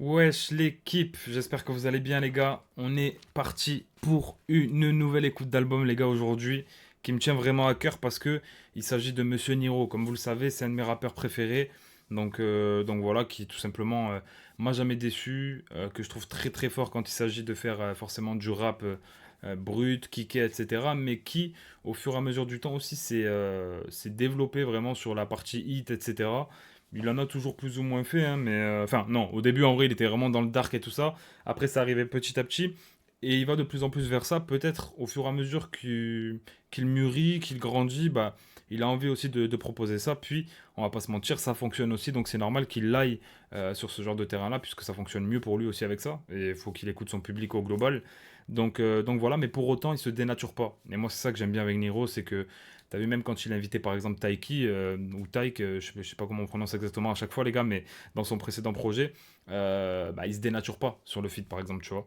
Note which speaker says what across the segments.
Speaker 1: Wesh l'équipe, j'espère que vous allez bien les gars. On est parti pour une nouvelle écoute d'album les gars aujourd'hui qui me tient vraiment à cœur parce que il s'agit de Monsieur Niro. Comme vous le savez, c'est un de mes rappeurs préférés. Donc voilà, qui tout simplement m'a jamais déçu, que je trouve très très fort quand il s'agit de faire forcément du rap brut, kické, etc. Mais qui, au fur et à mesure du temps aussi, s'est développé vraiment sur la partie hit, etc. Il en a toujours plus ou moins fait, hein, mais enfin non, au début en vrai il était vraiment dans le dark et tout ça. Après ça arrivait petit à petit et il va de plus en plus vers ça. Peut-être au fur et à mesure qu'il mûrit, qu'il grandit, bah il a envie aussi de proposer ça. Puis on va pas se mentir, ça fonctionne aussi, donc c'est normal qu'il aille sur ce genre de terrain-là puisque ça fonctionne mieux pour lui aussi avec ça. Et il faut qu'il écoute son public au global. Donc voilà, mais pour autant il se dénature pas. Et moi c'est ça que j'aime bien avec Niro, c'est que t'as vu même quand il a invité par exemple Taiki ou Taik, je sais pas comment on prononce exactement à chaque fois les gars, mais dans son précédent projet, bah, il se dénature pas sur le feat par exemple, tu vois.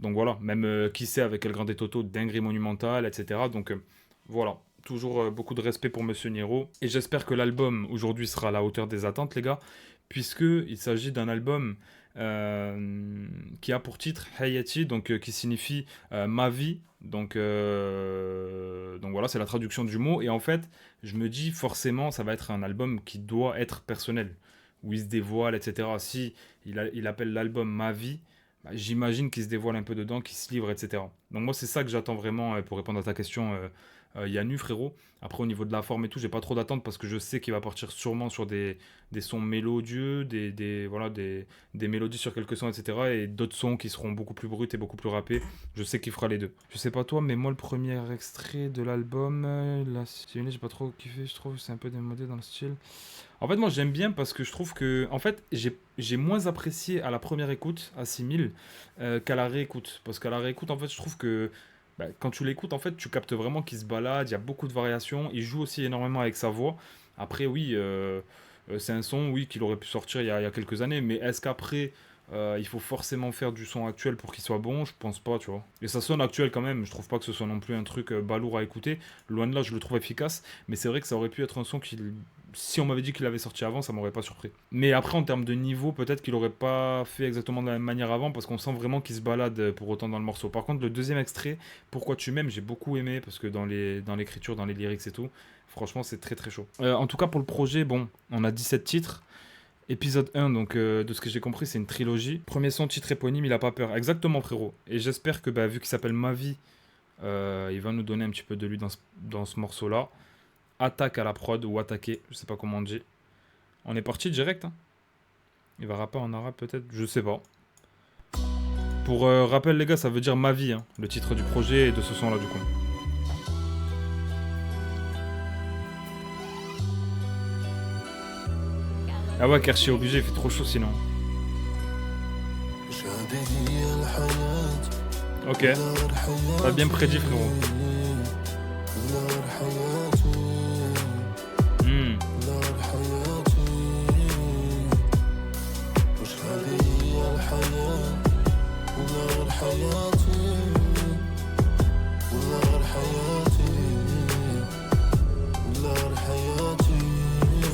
Speaker 1: Donc voilà, même qui sait avec El Grande Toto, dinguerie monumentale, etc. Donc voilà, toujours beaucoup de respect pour Monsieur Niro. Et j'espère que l'album aujourd'hui sera à la hauteur des attentes les gars, puisque il s'agit d'un album qui a pour titre Hayati, donc qui signifie ma vie. Donc voilà, c'est la traduction du mot. Et en fait, je me dis forcément, ça va être un album qui doit être personnel, où il se dévoile, etc. Si il appelle l'album Ma vie, bah, j'imagine qu'il se dévoile un peu dedans, qu'il se livre, etc. Donc moi, c'est ça que j'attends vraiment pour répondre à ta question, Yanu, frérot. Après, au niveau de la forme et tout, j'ai pas trop d'attente parce que je sais qu'il va partir sûrement sur des sons mélodieux, voilà, des mélodies sur quelques sons, etc. Et d'autres sons qui seront beaucoup plus bruts et beaucoup plus rappés. Je sais qu'il fera les deux. Je sais pas toi, mais moi, le premier extrait de l'album, là, j'ai pas trop kiffé, je trouve. C'est un peu démodé dans le style. En fait, moi, j'aime bien parce que je trouve que, en fait, j'ai moins apprécié à la première écoute, à 6000, qu'à la réécoute. Parce qu'à la réécoute, en fait, je trouve que bah, quand tu l'écoutes, en fait, tu captes vraiment qu'il se balade, il y a beaucoup de variations. Il joue aussi énormément avec sa voix. Après, oui, c'est un son, oui, qu'il aurait pu sortir il y a quelques années. Mais est-ce qu'après, il faut forcément faire du son actuel pour qu'il soit bon? Je pense pas, tu vois. Et ça sonne actuel quand même. Je trouve pas que ce soit non plus un truc balourd à écouter. Loin de là, je le trouve efficace. Mais c'est vrai que ça aurait pu être un son qui, si on m'avait dit qu'il avait sorti avant, ça m'aurait pas surpris. Mais après, en termes de niveau, peut-être qu'il aurait pas fait exactement de la même manière avant, parce qu'on sent vraiment qu'il se balade pour autant dans le morceau. Par contre, le deuxième extrait, Pourquoi tu m'aimes, j'ai beaucoup aimé, parce que dans l'écriture, dans les lyrics et tout, franchement, c'est très très chaud. En tout cas, pour le projet, bon, on a 17 titres. Épisode 1, donc de ce que j'ai compris, c'est une trilogie. Premier son, titre éponyme, il a pas peur. Exactement, frérot. Et j'espère que, bah, vu qu'il s'appelle Ma vie, il va nous donner un petit peu de lui dans ce morceau-là. Attaque à la prod ou attaquer, je sais pas comment on dit. On est parti direct, hein. Il va rapper en arabe peut-être, je sais pas. Pour rappel les gars, ça veut dire ma vie, hein, le titre du projet et de ce son là du coup. Ah ouais, Kershi est obligé, il fait trop chaud sinon. Ok, t'as bien prédit frérot. Hmm.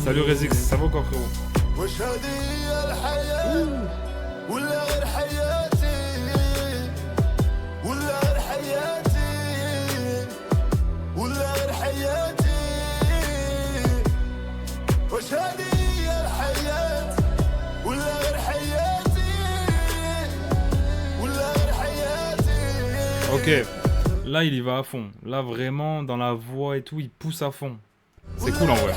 Speaker 1: Salut Rezix, ça va quoi frérot?
Speaker 2: وش هذه هي الحياة ولا غير حياتي ولا غير حياتي ولا غير حياتي وش هذه هي الحياة ولا غير حياتي ولا غير حياتي.
Speaker 1: Ok, là il y va à fond. Là vraiment dans la voix et tout, il pousse à fond. C'est cool en vrai.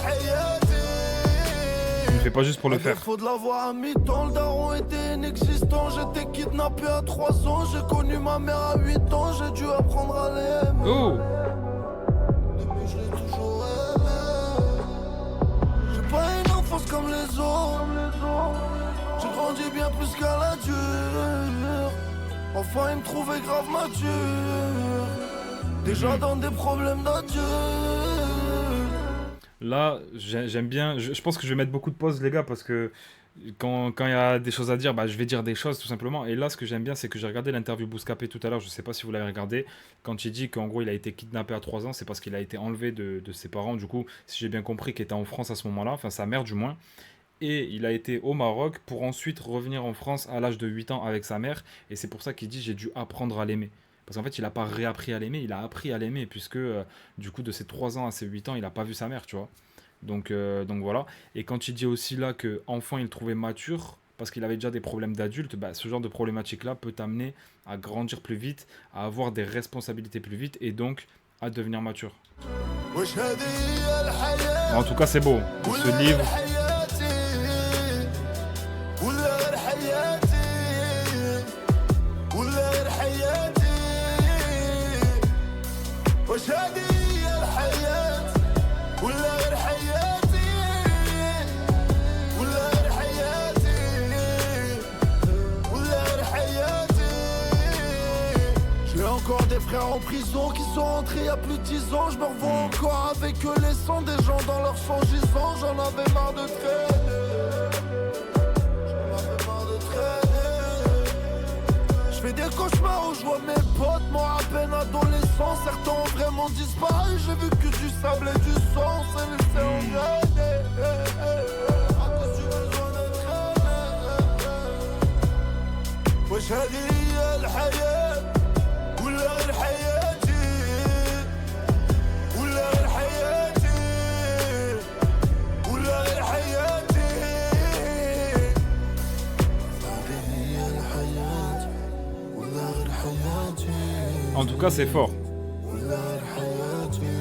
Speaker 1: Il le fait pas juste pour le faire.
Speaker 2: Faut de l'avoir à mi-temps, le daron était inexistant. J'étais kidnappé à 3 ans, j'ai connu ma mère à 8 ans, j'ai dû apprendre à l'aimer.
Speaker 1: Oh!
Speaker 2: Depuis je l'ai toujours aimé. J'ai pas une enfance comme les autres. J'ai grandi bien plus qu'à la dure. Enfin il me trouvait grave mature. Déjà dans des problèmes d'adieu.
Speaker 1: Là, j'aime bien. Je pense que je vais mettre beaucoup de pauses, les gars, parce que quand il y a des choses à dire, bah, je vais dire des choses tout simplement. Et là, ce que j'aime bien, c'est que j'ai regardé l'interview Bouscapé tout à l'heure. Je sais pas si vous l'avez regardé. Quand il dit qu'en gros, il a été kidnappé à 3 ans, c'est parce qu'il a été enlevé de ses parents. Du coup, si j'ai bien compris, qu'il était en France à ce moment-là, enfin sa mère du moins. et il a été au Maroc pour ensuite revenir en France à l'âge de 8 ans avec sa mère. Et c'est pour ça qu'il dit j'ai dû apprendre à l'aimer. Parce qu'en fait, il n'a pas réappris à l'aimer, il a appris à l'aimer, puisque du coup, de ses 3 ans à ses 8 ans, il n'a pas vu sa mère, tu vois. Donc voilà. Et quand il dit aussi là que enfant, il le trouvait mature, parce qu'il avait déjà des problèmes d'adulte, bah, ce genre de problématique-là peut t'amener à grandir plus vite, à avoir des responsabilités plus vite, et donc à devenir mature. En tout cas, c'est beau. Ce livre,
Speaker 2: encore des frères en prison qui sont rentrés il y a plus de 10 ans. Je me revois encore avec eux laissant des gens dans leur sang gisant. J'en avais marre de traîner. Je fais des cauchemars où je vois mes potes morts à peine adolescents. Certains ont vraiment disparu. J'ai vu que du sable et du sang. C'est laissé en grainer. À cause du besoin de traîner. Wesh hadi الحياة ولا غير حياتي ولا غير حياتي ولا غير حياتي هذه هي الحياة ولا غير حياتي.
Speaker 1: en tout cas, c'est fort.
Speaker 2: ولا غير حياتي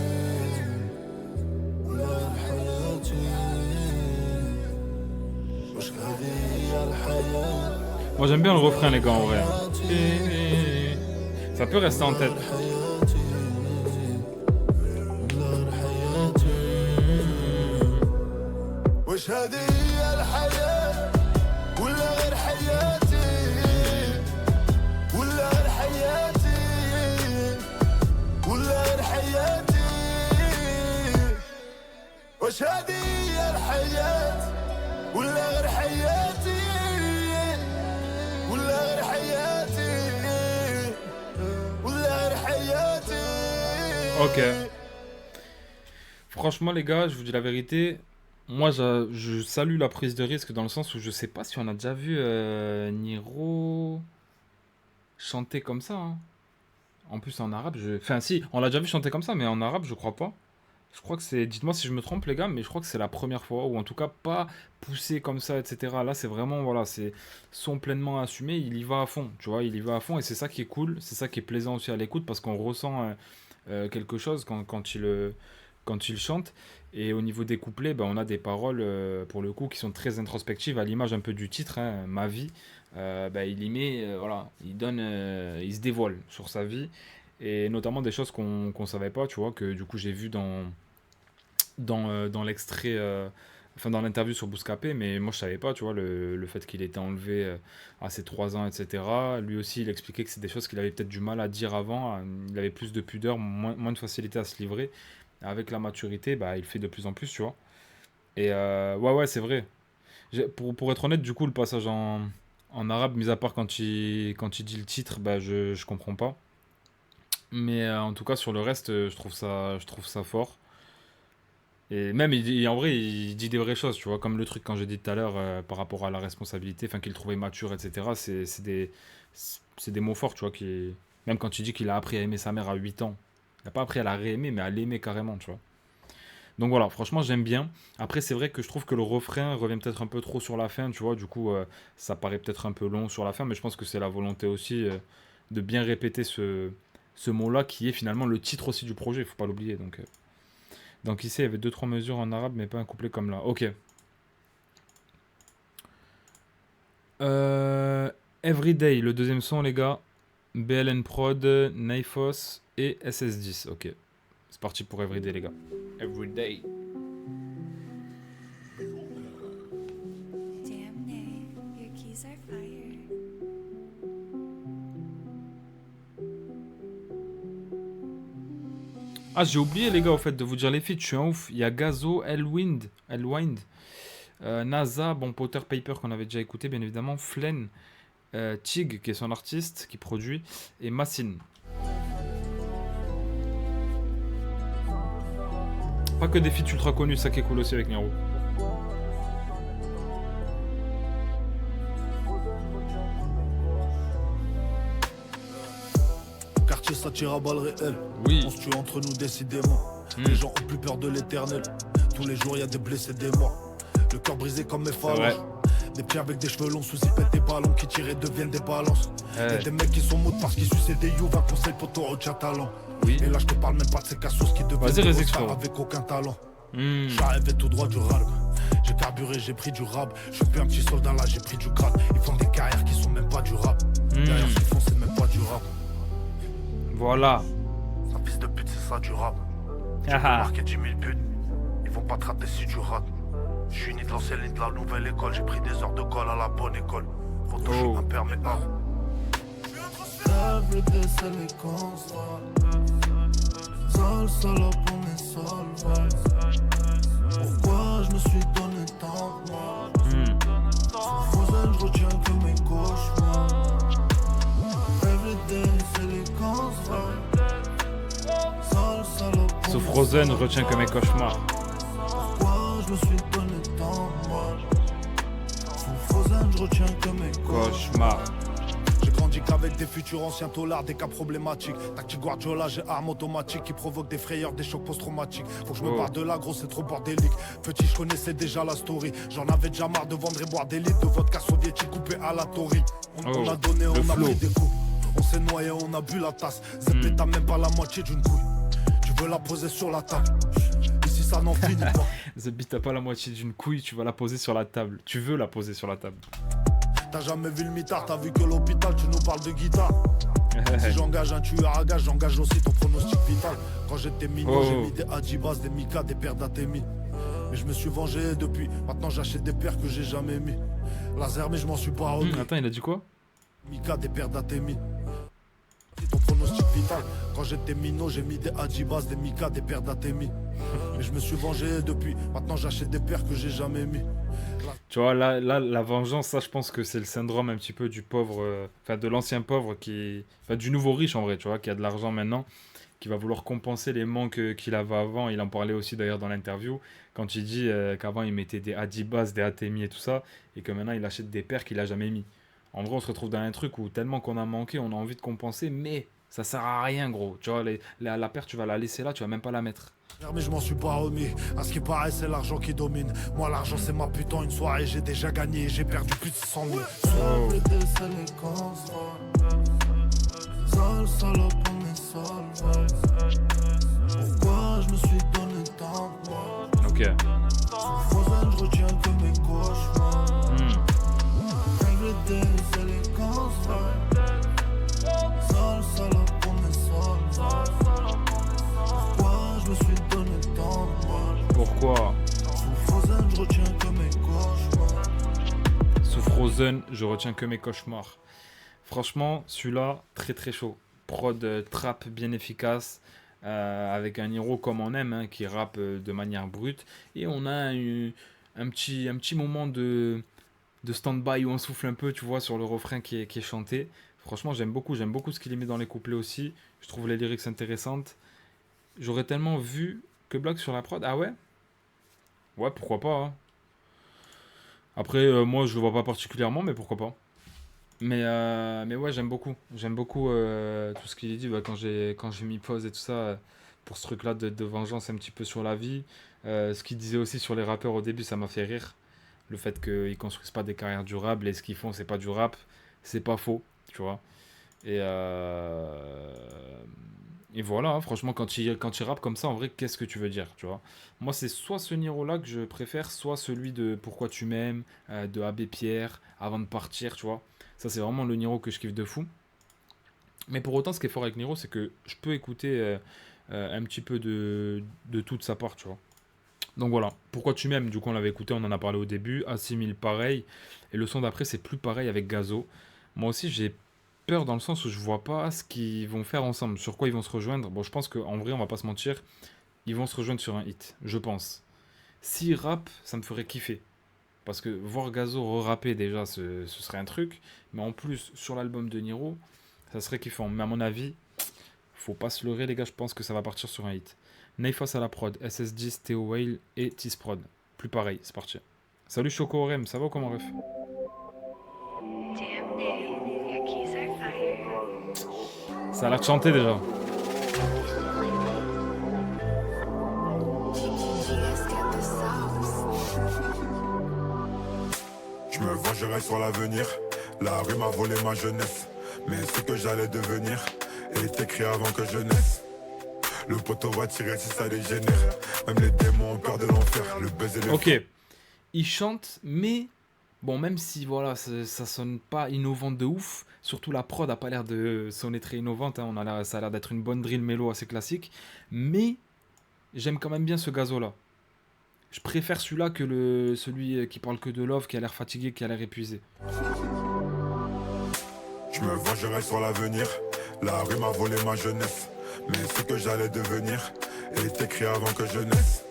Speaker 2: ولا غير حياتي وش هذه هي الحياة.
Speaker 1: Moi, j'aime bien le refrain, les gars, en vrai. Ça peut rester en tête.
Speaker 2: وش هذه هي الحياة ولا غير حياتي ولا غير حياتي ولا غير حياتي وش هذه هي الحياة ولا غير حياتي ولا غير حياتي ولا غير حياتي.
Speaker 1: Ok. Franchement, les gars, je vous dis la vérité. Moi, je salue la prise de risque dans le sens où je sais pas si on a déjà vu Niro chanter comme ça, hein. En plus, en arabe, enfin, si, on l'a déjà vu chanter comme ça, mais en arabe, je crois pas. Je crois que c'est. Dites-moi si je me trompe, les gars, mais je crois que c'est la première fois, ou en tout cas pas poussé comme ça, etc. Là, c'est vraiment, voilà, c'est son pleinement assumé, il y va à fond, tu vois, il y va à fond, et c'est ça qui est cool, c'est ça qui est plaisant aussi à l'écoute, parce qu'on ressent quelque chose quand il chante. Et au niveau des couplets, bah, on a des paroles, pour le coup, qui sont très introspectives, à l'image un peu du titre, hein, Ma vie. Bah, il y met, voilà, il donne, il se dévoile sur sa vie, et notamment des choses qu'on savait pas, tu vois, que du coup j'ai vu dans l'extrait, enfin dans l'interview sur Bouscapé, mais moi je savais pas, tu vois, le fait qu'il était enlevé à ses 3 ans, etc. Lui aussi, il expliquait que c'est des choses qu'il avait peut-être du mal à dire avant, il avait plus de pudeur, moins de facilité à se livrer. Avec la maturité, bah, il fait de plus en plus, tu vois. Et ouais, c'est vrai. Pour être honnête, du coup, le passage en arabe, mis à part quand il dit le titre, bah, je comprends pas. Mais en tout cas, sur le reste, je trouve ça fort. Et même, en vrai, il dit des vraies choses, tu vois, comme le truc quand j'ai dit tout à l'heure par rapport à la responsabilité, enfin qu'il trouvait mature, etc. C'est des mots forts, tu vois, même quand il dit qu'il a appris à aimer sa mère à 8 ans. Il n'a pas appris à la réaimer, mais à l'aimer carrément, tu vois. Donc voilà, franchement, j'aime bien. Après, c'est vrai que je trouve que le refrain revient peut-être un peu trop sur la fin, tu vois. Du coup, ça paraît peut-être un peu long sur la fin, mais je pense que c'est la volonté aussi de bien répéter ce mot-là, qui est finalement le titre aussi du projet, il faut pas l'oublier. Donc ici, il y avait 2-3 mesures en arabe, mais pas un couplet comme là. Ok. Everyday, le deuxième son, les gars. BLN Prod, Naifos et SS10. Ok. C'est parti pour Everyday, les gars. Everyday.
Speaker 3: Damn Nay, your keys are fire.
Speaker 1: Ah, j'ai oublié, les gars, au fait, de vous dire les feats. Je suis un ouf. Il y a Gazo, Elwind, NASA, bon, Potter Paper qu'on avait déjà écouté, bien évidemment. Flen, Tig, qui est son artiste, qui produit, et Massine. Pas que des feats ultra connus, ça qui est cool aussi avec Niro.
Speaker 2: quartier, ça tire à balles réelles.
Speaker 1: Oui.
Speaker 2: On se tue entre nous décidément. Les gens ont plus peur de l'éternel. Tous les jours, y a des blessés, des morts. Le cœur brisé comme mes
Speaker 1: vrai.
Speaker 2: phalanges. Des petits avec des cheveux longs, sous pètent des ballons qui tirent et deviennent des balances. Y'a des mecs qui sont moutes parce qu'ils sucent des youves. Un conseil pour toi, retiens talent.
Speaker 1: Oui.
Speaker 2: Et là, je te parle même pas de ces cassos qui deviennent
Speaker 1: Vas-y,
Speaker 2: des
Speaker 1: Rezix,
Speaker 2: stars
Speaker 1: frérot.
Speaker 2: avec aucun talent.
Speaker 1: Hmm.
Speaker 2: J'arrivais tout droit du rap. J'ai carburé, j'ai pris du rap. Je suis plus un petit soldat là, j'ai pris du grade. Ils font des carrières qui sont même pas du rap. Derrière ce qu'ils font, c'est même pas du rap.
Speaker 1: Voilà.
Speaker 2: Un fils de pute, c'est ça du rap.
Speaker 1: Ah ah.
Speaker 2: Marqué 10 000 buts, ils vont pas te rater si tu rates. Je suis ni de l'ancienne ni de la nouvelle école. J'ai pris des heures de colle à la bonne école. Faut toujours imperméable. Everyday c'est les constats. Sale salope on est seul. Pourquoi je me suis donné tant de mal? Sous Frozen je retiens que mes cauchemars. Everyday c'est les constats. Sale salope on est
Speaker 1: Sous Frozen, retiens que mes cauchemars.
Speaker 2: Pourquoi je me suis donné tant de mal? Sous Frozen je retiens que mes
Speaker 1: Cauchemars.
Speaker 2: J'ai grandi qu'avec des futurs anciens taulards, des cas problématiques. Tactique Guardiola, j'ai arme automatique qui provoque des frayeurs, des chocs post-traumatiques. Faut que je me barre de là, gros, c'est trop bordélique. Petit, je connaissais déjà la story. J'en avais déjà marre de vendre et boire des litres de vodka soviétique coupé à la tori. On a donné, on a pris des coups. On s'est noyé, on a bu la tasse. Zépé, t'as même pas la moitié d'une couille. Tu veux la poser sur la table. Ici, ça n'en finit pas.
Speaker 1: Zebi, t'as pas la moitié d'une couille, tu vas la poser sur la table. Tu veux la poser sur la table.
Speaker 2: T'as jamais vu le mitard, t'as vu que l'hôpital, tu nous parles de guitare. Si j'engage un tueur à gage, j'engage aussi ton pronostic vital. Quand j'étais minot, j'ai mis des Adibas, des Mika, des paires d'Atemi. Mais je me suis vengé depuis, maintenant j'achète des paires que j'ai jamais mis. Laser, mais je m'en suis pas remis.
Speaker 1: Attends, il a dit quoi?
Speaker 2: Mika, des paires d'Atemi. Ton pronostic vital. Quand j'étais minot, j'ai mis des Adibas, des Mika, des paires d'Atemi. Mais je me suis vengé depuis, maintenant j'achète des paires que j'ai jamais mis.
Speaker 1: Tu vois, là, la vengeance, ça, je pense que c'est le syndrome un petit peu du pauvre, enfin, de l'ancien pauvre enfin, du nouveau riche en vrai, tu vois, qui a de l'argent maintenant, qui va vouloir compenser les manques qu'il avait avant. Il en parlait aussi d'ailleurs dans l'interview, quand il dit qu'avant il mettait des Adibas, des Atemi et tout ça, et que maintenant il achète des paires qu'il a jamais mis. En vrai, on se retrouve dans un truc où tellement qu'on a manqué, on a envie de compenser, mais ça sert à rien, gros. Tu vois, la paire, tu vas la laisser là, tu vas même pas la mettre.
Speaker 2: Mais je m'en suis pas remis. À ce qui paraît, c'est l'argent qui domine. Moi, l'argent, c'est ma putain. Une soirée, j'ai déjà gagné. J'ai perdu plus de 100 000. C'est les constats. Sale salope, on est seul. Pourquoi je me suis donné tant de mal?
Speaker 1: Ok.
Speaker 2: Sous Frozen, je retiens que mes cauchemars. Everyday, c'est les constats. Sale salope, on est seul. Pourquoi je me suis donné tant de mal?
Speaker 1: Pourquoi?
Speaker 2: Sous Frozen, je retiens que mes cauchemars.
Speaker 1: Sous Frozen, je retiens que mes cauchemars. Franchement, celui-là, très très chaud. Prod trap bien efficace, avec un Niro comme on aime, hein, qui rappe de manière brute. Et on a un petit moment de stand-by où on souffle un peu, tu vois, sur le refrain qui est chanté. Franchement, j'aime beaucoup ce qu'il met dans les couplets aussi. Je trouve les lyrics intéressantes. J'aurais tellement vu que Black sur la prod. Ah ouais? Ouais, pourquoi pas, hein. Après, moi, je le vois pas particulièrement, mais pourquoi pas. Mais ouais, j'aime beaucoup. J'aime beaucoup tout ce qu'il dit quand j'ai mis pause et tout ça, pour ce truc-là de vengeance un petit peu sur la vie. Ce qu'il disait aussi sur les rappeurs au début, ça m'a fait rire. Le fait qu'ils construisent pas des carrières durables et ce qu'ils font, c'est pas du rap. C'est pas faux, tu vois. Et voilà, hein, franchement, quand il rappe comme ça, en vrai, qu'est-ce que tu veux dire, tu vois? Moi, c'est soit ce Niro-là que je préfère, soit celui de Pourquoi tu m'aimes, de Abbé Pierre, Avant de partir, tu vois. Ça, c'est vraiment le Niro que je kiffe de fou. Mais pour autant, ce qui est fort avec Niro, c'est que je peux écouter un petit peu de tout de sa part, tu vois. Donc voilà, Pourquoi tu m'aimes, du coup, on l'avait écouté, on en a parlé au début. Assimile, pareil. Et le son d'après, c'est plus pareil avec Gazo. Moi aussi, j'ai peur dans le sens où je vois pas ce qu'ils vont faire ensemble, sur quoi ils vont se rejoindre. Bon, je pense qu'en vrai, on va pas se mentir, ils vont se rejoindre sur un hit, je pense. S'ils rappent, ça me ferait kiffer. Parce que voir Gazo re-rapper déjà, ce serait un truc. Mais en plus, sur l'album de Niro, ça serait kiffant. Mais à mon avis, faut pas se leurrer, les gars, je pense que ça va partir sur un hit. Neyfas à la prod, SS10, Theo Whale et T-Sprod. Plus pareil, c'est parti. Salut Choco Orem, ça va ou comment, ref?
Speaker 3: Damn name, your keys are fire.
Speaker 1: Ça a l'air de chanter déjà.
Speaker 3: GS got the sauce.
Speaker 4: Je me vengerai sur l'avenir. La rue m'a volé ma jeunesse. Mais ce que j'allais devenir est écrit avant que je naisse. Le poteau va tirer si ça dégénère. Même les démons ont peur de l'enfer. Le buzz et les
Speaker 1: Ok, il chante, mais bon, même si voilà, ça sonne pas innovant de ouf, surtout la prod a pas l'air de sonner très innovante, hein, ça a l'air d'être une bonne drill mélo assez classique, mais j'aime quand même bien ce gazo-là. Je préfère celui-là que celui qui parle que de love, qui a l'air fatigué, qui a l'air épuisé.
Speaker 4: Je me vengerai sur l'avenir. La rue m'a volé ma jeunesse. Mais ce que j'allais devenir est écrit avant que je naisse.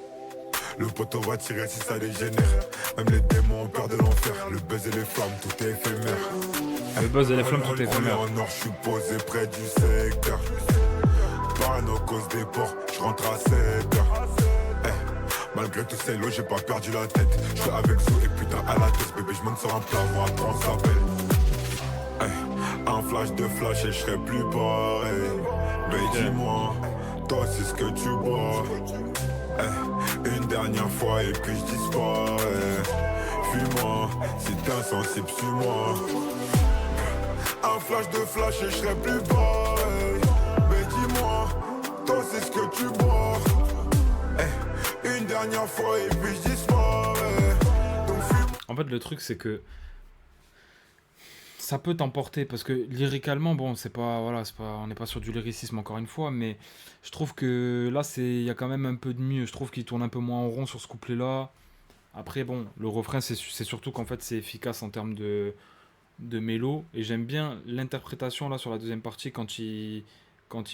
Speaker 4: Le poteau va tirer si ça dégénère. Même les démons ont peur de l'enfer. Le buzz et les flammes, tout est éphémère.
Speaker 1: Le buzz et les flammes, tout est éphémère.
Speaker 4: En or, je suis posé près du secteur. Parano cause des ports, je rentre à 7 heures. Malgré tous ces lots, j'ai pas perdu la tête. Je suis avec Zou et putain à la tête. Bébé, je monte sur un plat, moi après on s'appelle. Un flash de flash et je serai plus pareil. Baby, dis-moi, toi c'est ce que tu bois. Une dernière fois et puis je disparais. Fuis-moi, si t'es insensible, suis-moi. Un flash de flash et je serai plus pareil. Mais dis-moi, toi c'est ce que tu bois. Une dernière fois et puis je disparais. Donc fuis-moi.
Speaker 1: En fait, le truc, c'est que ça peut t'emporter parce que lyricalement, bon, c'est pas, voilà, on n'est pas sur du lyricisme encore une fois, mais je trouve que là, il y a quand même un peu de mieux. Je trouve qu'il tourne un peu moins en rond sur ce couplet-là. Après, bon, le refrain, c'est surtout qu'en fait, c'est efficace en termes de mélo, et j'aime bien l'interprétation là sur la deuxième partie quand il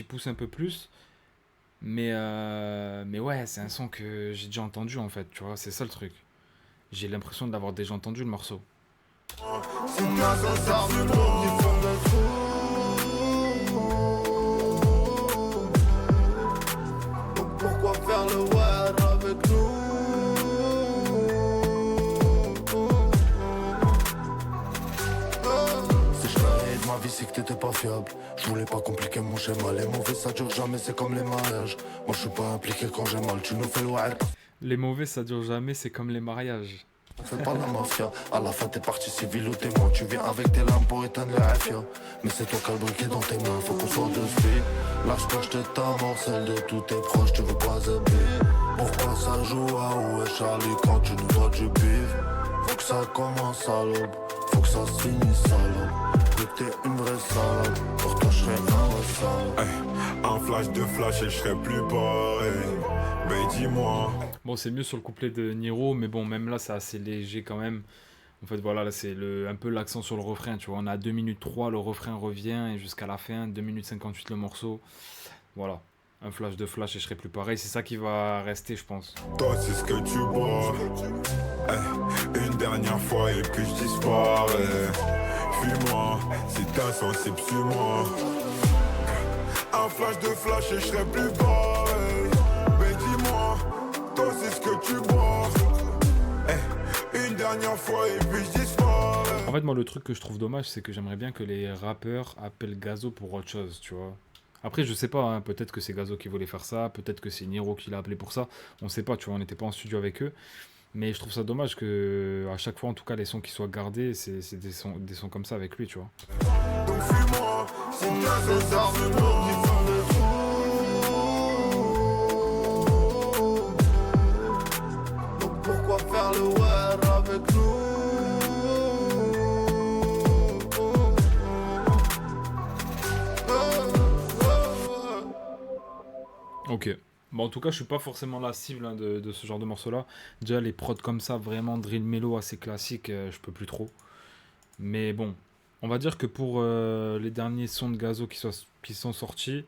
Speaker 1: pousse un peu plus. Mais ouais, c'est un son que j'ai déjà entendu en fait, tu vois, c'est ça le truc. J'ai l'impression d'avoir déjà entendu le morceau.
Speaker 2: Si t'es sincère, du monde qui font le trou. Donc pourquoi faire le word avec nous? Si je parlais de ma vie, c'est que t'étais pas fiable. Je voulais pas compliquer mon schéma. Les mauvais ça dure jamais, c'est comme les mariages. Moi je suis pas impliqué quand j'ai mal. Tu nous fais le word.
Speaker 1: Les mauvais ça dure jamais, c'est comme les mariages.
Speaker 2: Fais pas la mafia, à la fin t'es parti civil ou témoin. Tu viens avec tes lames pour éteindre le afia. Mais c'est toi qui as le briquet dans tes mains, faut qu'on soit de suite. Lâche-toi, j'te ta mort, celle de tous tes proches, tu veux pas zéber. Pourquoi ça joue à où est Charlie quand tu nous dois du bif? Faut que ça commence à l'aube, faut que ça se finisse à l'aube. Que t'es une vraie salade, pour toi j'serais un vrai salade.
Speaker 4: Un flash de flash et je serai plus pareil. Mais dis-moi.
Speaker 1: Bon, c'est mieux sur le couplet de Niro, mais bon, même là, c'est assez léger quand même. En fait, voilà, là, c'est un peu l'accent sur le refrain, tu vois. On a 2 minutes 3, le refrain revient, et jusqu'à la fin, 2 minutes 58 le morceau. Voilà, un flash de flash et je serai plus pareil. C'est ça qui va rester, je pense.
Speaker 4: Toi c'est ce que tu bois. Une dernière fois et puis je disparais. Fuis-moi, si t'es insensible, suis-moi. Un flash de flash et je serai plus pareil. Mais dis-moi, toi c'est ce que tu bois. Une dernière fois et puis je disparais.
Speaker 1: En fait, moi, le truc que je trouve dommage, c'est que j'aimerais bien que les rappeurs appellent Gazo pour autre chose, tu vois. Après, je sais pas, hein, peut-être que c'est Gazo qui voulait faire ça, peut-être que c'est Niro qui l'a appelé pour ça. On sait pas, tu vois, on n'était pas en studio avec eux. Mais je trouve ça dommage que, à chaque fois, en tout cas, les sons qui soient gardés, c'est des sons comme ça avec lui, tu vois.
Speaker 2: Donc fuis-moi, si t'es sincère, du monde qui font le trou. Donc pourquoi faire le word avec nous?
Speaker 1: Ok. Bon, en tout cas, je suis pas forcément la cible hein, de ce genre de morceau-là. Déjà, les prods comme ça, vraiment drill mélo assez classique, je peux plus trop. Mais bon, on va dire que pour les derniers sons de Gazo qui sont sortis,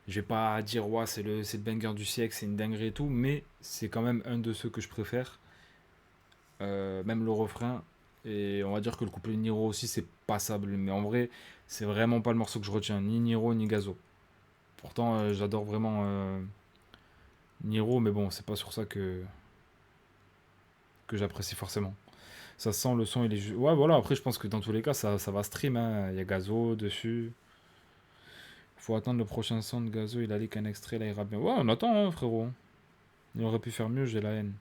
Speaker 1: je vais pas dire ouais, c'est le banger du siècle, c'est une dinguerie et tout, mais c'est quand même un de ceux que je préfère. Même le refrain. Et on va dire que le couplet de Niro aussi, c'est passable. Mais en vrai, c'est vraiment pas le morceau que je retiens, ni Niro ni Gazo. Pourtant, j'adore vraiment Niro, mais bon, c'est pas sur ça que j'apprécie forcément. Ça sent le son, il est juste. Ouais, voilà, après, je pense que dans tous les cas, ça va stream. Hein. Il y a Gazo dessus. Faut attendre le prochain son de Gazo, il a dit qu'un extrait, là, il rappe bien. Ouais, on attend, hein, frérot. Il aurait pu faire mieux, j'ai la haine.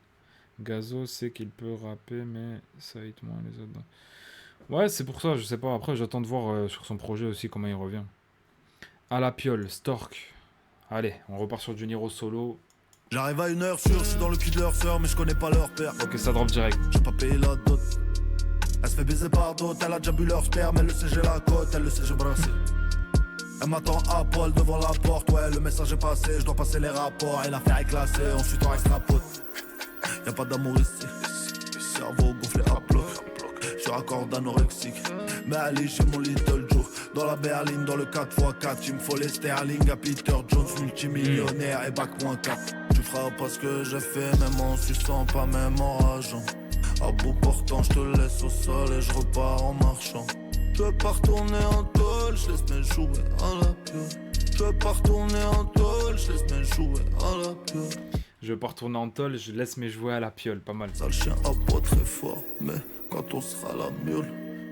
Speaker 1: Gazo sait qu'il peut rapper, mais ça hit moins les autres. Ouais, c'est pour ça, je sais pas. Après, j'attends de voir sur son projet aussi comment il revient. À la piole, Stork. Allez, on repart sur du Niro solo.
Speaker 2: J'arrive à 1h sûre, je suis dans le cul de leur sœur, mais je connais pas leur père.
Speaker 1: Ok, ça drop direct.
Speaker 2: J'ai pas payé la dot. Elle se fait baiser par d'autres, elle a déjà bu leur sperme, elle le sait j'ai la cote, elle le sait j'ai brassé. Elle m'attend à poil devant la porte, ouais le message est passé, je dois passer les rapports et l'affaire est classée, ensuite on extrapote. Y'a pas d'amour ici, cerveau gonflé à bloc. Sur accord d'anorexique, mais allez chez mon Little Joe. Dans la berline, dans le 4x4, il me faut les sterling à Peter Jones, multimillionnaire et bac moins 4. Tu feras pas ce que j'ai fait, même en suçant, pas même en rageant. À bout portant, je te laisse au sol et je repars en marchant. Je veux pas retourner en tôle, je laisse mes jouets à la piole. Je veux pas retourner en tôle, je laisse mes jouets à la piole.
Speaker 1: Je vais pas retourner en tôle, je laisse mes jouets à la piole, pas mal.
Speaker 2: Ça le chien aboie très fort, mais quand on sera la miole,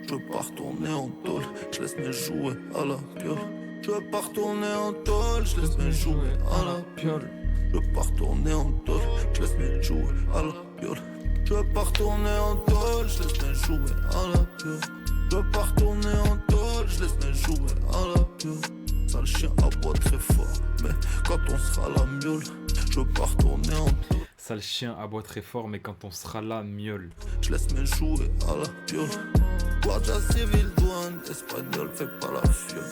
Speaker 2: je veux pas retourner en tôle, je laisse mes jouets à la piole. Je veux pas retourner en tôle, je laisse mes jouets à la piole. Je veux pas retourner en tôle, je laisse mes jouets à la piole. Je veux pas retourner en tôle, je laisse mes jouets à la piole. Je veux pas retourner en tôle, je laisse mes jouets à la piole. Ça le chien aboie très fort, mais quand on sera la miole, je veux pas retourner en tôle.
Speaker 1: Ça le chien aboie très fort, mais quand on sera là, miaule.
Speaker 2: Je laisse mes jouets à la piole. Guardia civil, douane, espagnol, fais pas la fiole.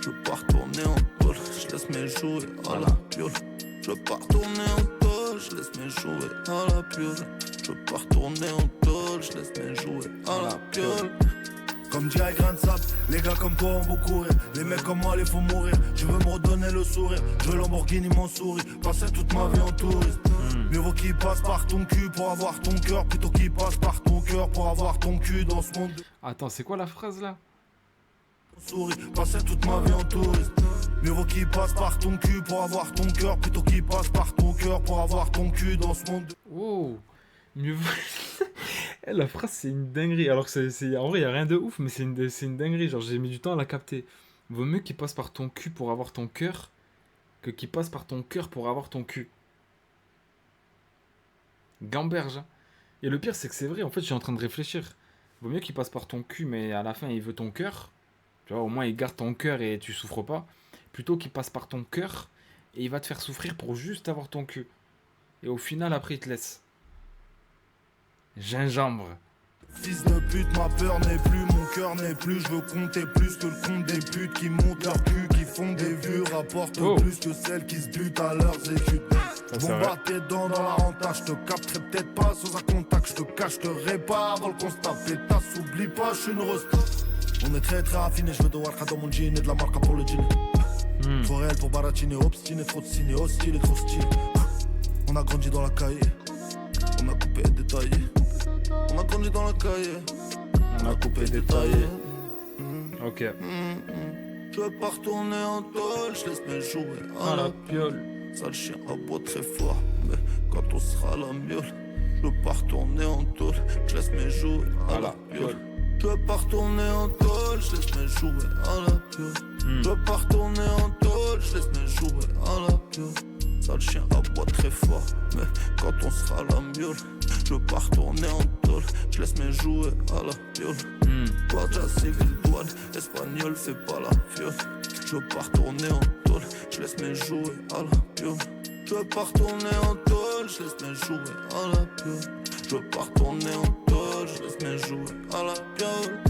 Speaker 2: Je veux pas retourner en tôle, je laisse mes jouets à la piole. Je veux pas retourner en tôle, je laisse mes jouets à la piole. Je veux pas retourner en tôle, je laisse mes jouets à la piole. Comme dit grain de sable, les gars comme toi ont beaucoup rire. Les mecs comme moi les font mourir. Je veux me redonner le sourire. Je veux Lamborghini mon souris. Passer toute ma vie en touriste. Mieux vaut qu'il passe par ton cul pour avoir ton cœur, plutôt qu'il passe par ton cœur pour avoir ton cul dans ce monde.
Speaker 1: Attends, c'est quoi la phrase là?
Speaker 2: Souris, passer toute ma vie en touriste. Mieux vaut qu'il passe par ton cul pour avoir ton cœur, plutôt qu'il passe par ton cœur pour avoir ton cul dans ce monde.
Speaker 1: Wow, mieux vaut... La phrase c'est une dinguerie, alors que en vrai il n'y a rien de ouf, mais c'est une dinguerie, genre j'ai mis du temps à la capter. Vaut mieux qu'il passe par ton cul pour avoir ton cœur, que qu'il passe par ton cœur pour avoir ton cul. Gamberge, hein. Et le pire c'est que c'est vrai, en fait je suis en train de réfléchir. Vaut mieux qu'il passe par ton cul, mais à la fin il veut ton cœur. Tu vois, au moins il garde ton cœur et tu souffres pas. Plutôt qu'il passe par ton cœur et il va te faire souffrir pour juste avoir ton cul. Et au final après il te laisse. Gingembre.
Speaker 2: Fils de pute, ma peur n'est plus, mon cœur n'est plus. Je veux compter plus que le compte des putes qui montent leur cul, qui font des vues, rapportent plus que celles qui se butent à leurs études. Bombarde tes dents dans la renta, je te capterai peut-être pas sans un contact, je te cache, je te répare avant le constat. Pétasse, oublie pas, je suis une resta. On est très très raffiné, je veux de Warka dans mon jean et de la marca pour le jean. Trop réel pour baratiner, obstiné, trop de ciné, hostile et trop stylé. On a grandi dans la cahier, on a coupé et détaillé. On a grandi dans la cahier, on a coupé et détaillé.
Speaker 1: Ok.
Speaker 2: Je veux pas retourner en tôle, je laisse mes jouets à la piole. Ça le chien aboie très fort, mais quand on sera la miole. Je veux pas retourner en tôle, je laisse mes jouets à la piole. Je veux pas retourner en tôle, je laisse mes jouets à la piole. Je veux pas retourner en tôle, je laisse mes jouets à la piole. Ça le chien aboie très fort, mais quand on sera la miole. Je veux pas retourner en tôle, je laisse mes jouets à la piole. Guardia civil, douane, espagnol, fais pas la fiole. Je veux pas retourner en tôle, je laisse mes jouets à la piole. Je veux pas retourner en tôle, je laisse mes jouets à la piole. Je veux pas retourner en tôle, je laisse mes jouets à la piole.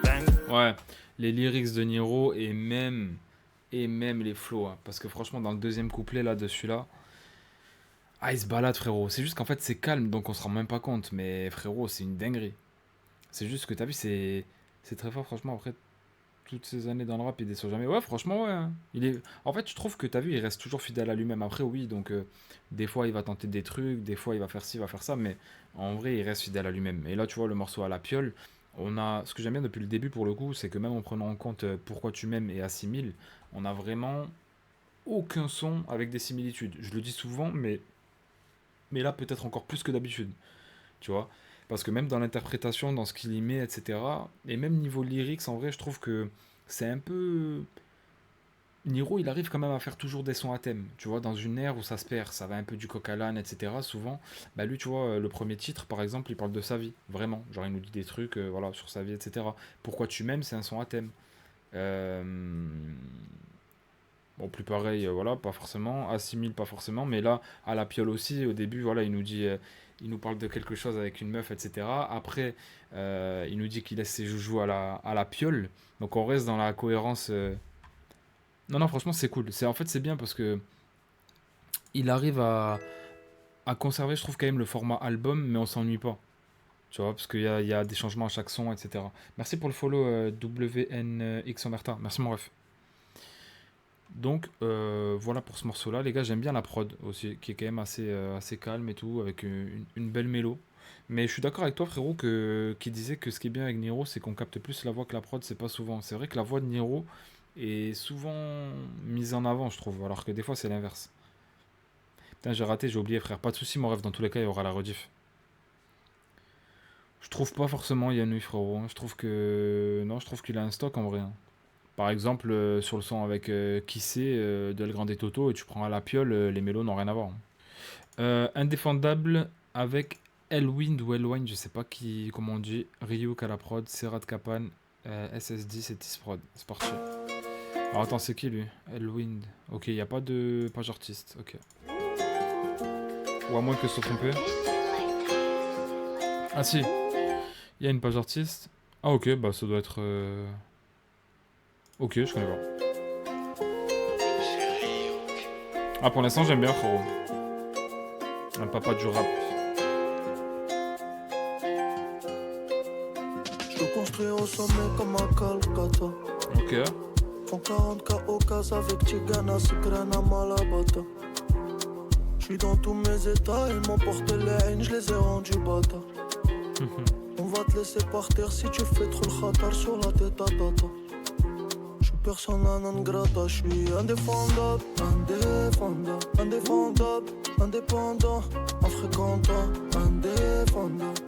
Speaker 2: Bang.
Speaker 1: Ouais, les lyrics de Niro et même les flows, hein. Parce que franchement dans le deuxième couplet là dessus là, ah il se balade frérot. C'est juste qu'en fait c'est calme donc on se rend même pas compte, mais frérot c'est une dinguerie. C'est juste que t'as vu c'est très fort franchement. Après toutes ces années dans le rap il déçoit jamais. Ouais franchement ouais, hein. En fait je trouve que t'as vu il reste toujours fidèle à lui-même. Après oui donc des fois il va tenter des trucs, des fois il va faire ci, il va faire ça, mais en vrai il reste fidèle à lui-même. Et là tu vois le morceau à la piole, ce que j'aime bien depuis le début pour le coup, c'est que même en prenant en compte Pourquoi tu m'aimes et Assimile, on a vraiment aucun son avec des similitudes. Je le dis souvent, mais là peut-être encore plus que d'habitude, tu vois. Parce que même dans l'interprétation, dans ce qu'il y met, etc., et même niveau lyrics, en vrai, je trouve que c'est un peu Niro, il arrive quand même à faire toujours des sons à thème. Tu vois, dans une ère où ça se perd, ça va un peu du coq à l'âne, etc. Souvent, bah lui, tu vois, le premier titre, par exemple, il parle de sa vie, vraiment. Genre, il nous dit des trucs, voilà, sur sa vie, etc. Pourquoi tu m'aimes, c'est un son à thème. Euh, Bon, plus pareil, voilà, pas forcément. Assimile, pas forcément. Mais là, à la piole aussi, au début, voilà, il nous dit, il nous parle de quelque chose avec une meuf, etc. Après, il nous dit qu'il laisse ses joujoux à la piole. Donc, on reste dans la cohérence. Non, non, franchement, c'est cool. En fait, c'est bien parce que il arrive à conserver, je trouve, quand même le format album, mais on s'ennuie pas. Tu vois, parce il y a des changements à chaque son, etc. Merci pour le follow WNX Omerta. Merci, mon ref. Donc, voilà pour ce morceau-là. Les gars, j'aime bien la prod aussi, qui est quand même assez calme et tout, avec une belle mélo. Mais je suis d'accord avec toi, frérot, qui disait que ce qui est bien avec Niro, c'est qu'on capte plus la voix que la prod, c'est pas souvent. C'est vrai que la voix de Niro est souvent mise en avant, je trouve, alors que des fois, c'est l'inverse. Putain, j'ai raté, j'ai oublié, frère. Pas de soucis, mon rêve, dans tous les cas, il y aura la rediff. Je trouve pas forcément Yannou, frérot, hein. Je trouve que. Non, je trouve qu'il a un stock en vrai, hein. Par exemple, sur le son avec Qui c'est de El Grande et Toto, et tu prends à la piole, les mélos n'ont rien à voir, hein. Indéfendable avec Elwind ou Elwine, je sais pas comment on dit. Ryuk à la prod, Serrat Kapan, SSD, c'est Tisprod. C'est parti. Alors attends, c'est qui lui? Elwind. Ok, il n'y a pas de page artiste. Ok. Ou à moins que ce soit trompé. Ah si, il y a une page artiste. Ah ok, bah ça doit être. Ok, je connais pas. Ah, pour l'instant, j'aime bien, frérot. Un papa du rap.
Speaker 2: Je te construis au sommet comme un Calcutta.
Speaker 1: Ok.
Speaker 2: Font 40K au cas avec Tigana, Sukrana, Malabata. J'suis dans tous mes états, ils m'ont porté les haines, j'les ai rendus bâtards. On va te laisser par terre si tu fais trop le khatar sur la tête à tata. J'suis persona non grata, j'suis indéfendable, indéfendable, indéfendable, indépendant, infréquentant, indéfendable.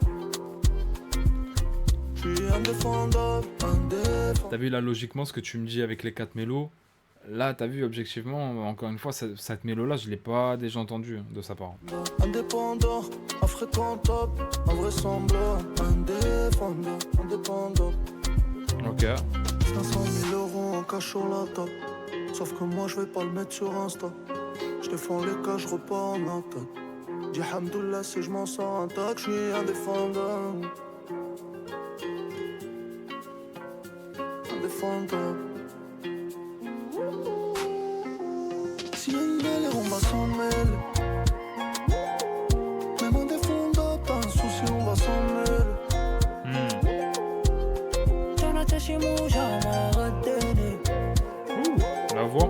Speaker 2: J'suis indéfendable, indéfendable.
Speaker 1: T'as vu là, logiquement, ce que tu me dis avec les 4 mélos. Là, t'as vu, objectivement, encore une fois, cette mélo-là, je l'ai pas déjà entendu de sa part.
Speaker 2: Indépendant, infréquentable, invraisemblable, indéfendable, indépendant.
Speaker 1: Ok.
Speaker 2: 500 000 euros en cash sur la table. Sauf que moi je vais pas le mettre sur Insta. Je défends les cas, je repars en attaque. Dis hamdoullah si je m'en sors intact, je suis indéfendable. Indéfendable. Si y a une galère, on va s'en mêler. Même indéfendable, t'as un souci, on va s'en mêler.
Speaker 1: La voix.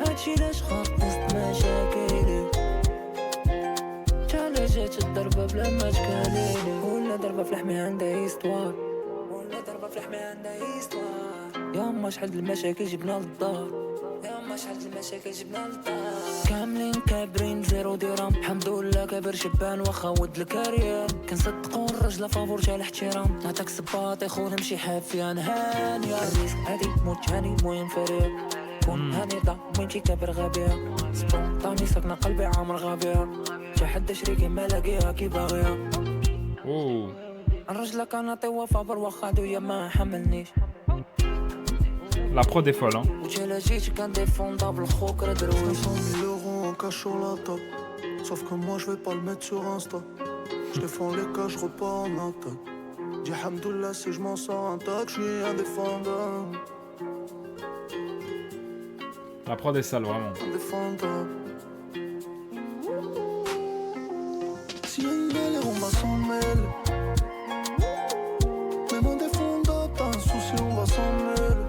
Speaker 5: هادشي علاش خلصت مشاكلي جات الضربة بلا ما تكاليلي ولا ضربة في لحمي عندها هيستوار ولا ضربة في لحمي عندها هيستوار يا ما شحال المشاكل جبنا للدار يا ما شحال المشاكل جبنا للدار كاملين كابرين زيرو درهم الحمد لله كابر شبان واخا ود الكارير كنصدقوا الرجلة فابور تاع الاحترام نعطيك صباطي خو نمشي حافي انا هاني الريسك هادي موت هاني المهم فريق كون هاني ضا وينتي كابر غبية سبونطاني ساكنة قلبي عامر غبية تا حدا شريكي ما لاقيها كي باغيها
Speaker 1: Oh.
Speaker 5: الرجلة كنعطي وفابر واخا دويا ما حملنيش
Speaker 1: La prod est folle, hein.
Speaker 5: وجالا جيت كان ديفوندابل خوك راه درويش
Speaker 2: 500 000 euros en cash sur la table. Sauf que moi je vais pas le mettre sur Insta. Je défends les cas, je repars en attaque. Dis hamdoullah si je m'en sors intact, je suis indéfendable.
Speaker 1: La prod est sale, vraiment.
Speaker 2: Indéfendable. Si y a une galère, on va s'en mêler. Même indéfendable, t'as un souci, on va s'en mêler.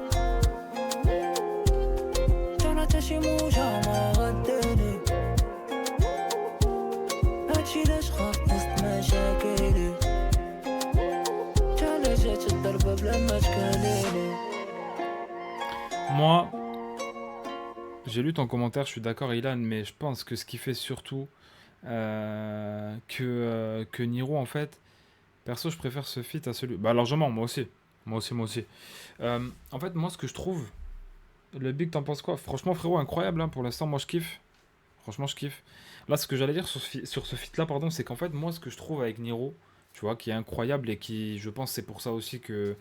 Speaker 5: جانا تا شي موجة ما غداني هادشي علاش خلصت مشاكلي جالا جات الضربة بلا ما تكاليلي
Speaker 1: Moi, j'ai lu ton commentaire, je suis d'accord, Ilan, mais je pense que ce qui fait surtout que Niro, en fait, perso, je préfère ce feat à celui. Bah, largement, moi aussi. Moi aussi, moi aussi. En fait, moi, ce que je trouve, Le Big, t'en penses quoi? Franchement, frérot, incroyable, hein, pour l'instant, moi je kiffe. Franchement, je kiffe. Là, ce que j'allais dire sur ce feat-là, pardon, c'est qu'en fait, moi, ce que je trouve avec Niro, tu vois, qui est incroyable et qui, je pense, c'est pour ça aussi que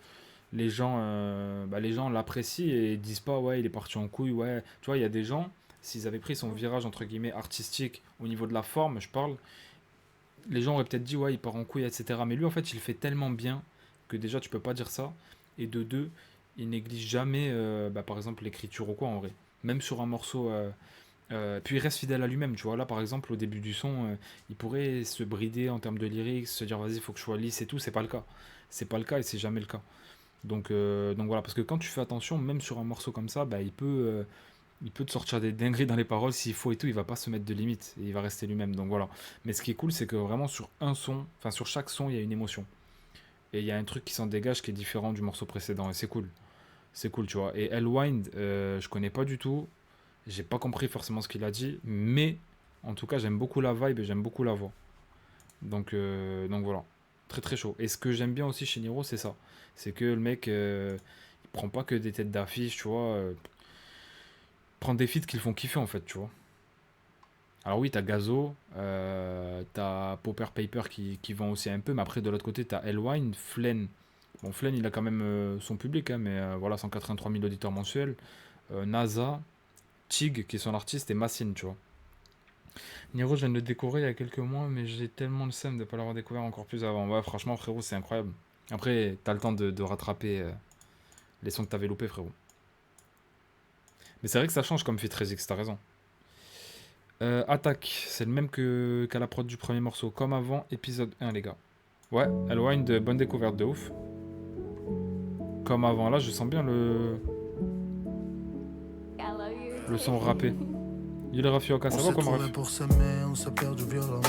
Speaker 1: les gens l'apprécient et disent pas, ouais, il est parti en couille, ouais. Tu vois, il y a des gens, s'ils avaient pris son virage, entre guillemets, artistique au niveau de la forme, je parle, les gens auraient peut-être dit, ouais, il part en couille, etc. Mais lui, en fait, il le fait tellement bien que déjà, tu peux pas dire ça. Et de deux, il néglige jamais, par exemple, l'écriture ou quoi, en vrai. Même sur un morceau. Puis il reste fidèle à lui-même, tu vois. Là, par exemple, au début du son, il pourrait se brider en termes de lyrics, se dire, vas-y, il faut que je sois lisse et tout. C'est pas le cas. C'est pas le cas et c'est jamais le cas. Donc voilà, parce que quand tu fais attention, même sur un morceau comme ça, bah, il peut te sortir des dingueries dans les paroles s'il faut et tout, il va pas se mettre de limites, et il va rester lui-même, donc voilà. Mais ce qui est cool, c'est que vraiment sur un son, enfin sur chaque son, il y a une émotion. Et il y a un truc qui s'en dégage qui est différent du morceau précédent, et c'est cool. C'est cool, tu vois. Et Elwind, je connais pas du tout, j'ai pas compris forcément ce qu'il a dit, mais en tout cas, j'aime beaucoup la vibe et j'aime beaucoup la voix. Donc voilà. Très très chaud. Et ce que j'aime bien aussi chez Niro, c'est ça. C'est que le mec, il prend pas que des têtes d'affiche, tu vois. Il prend des feats qui le font kiffer en fait, tu vois. Alors oui, t'as Gazo, t'as Popper Paper qui vend aussi un peu, mais après de l'autre côté, t'as Elwine, Flen. Bon, Flen, il a quand même son public, hein, mais voilà, 183 000 auditeurs mensuels. NASA, Tig, qui est son artiste, et Massine, tu vois. Niro, je viens de le découvrir il y a quelques mois, mais j'ai tellement le seum de ne pas l'avoir découvert encore plus avant. Ouais, franchement, frérot, c'est incroyable. Après, t'as le temps de rattraper les sons que t'avais loupés, frérot. Mais c'est vrai que ça change comme fait 13X, t'as raison. Attaque, c'est le même qu'à la prod du premier morceau, comme avant, épisode 1, les gars. Ouais, Elwine, de bonne découverte de ouf. Comme avant, là, je sens bien le son rappé. Il est Rafioka, ça va comme Raf?
Speaker 2: Pour s'aimer, on s'est perdu violemment.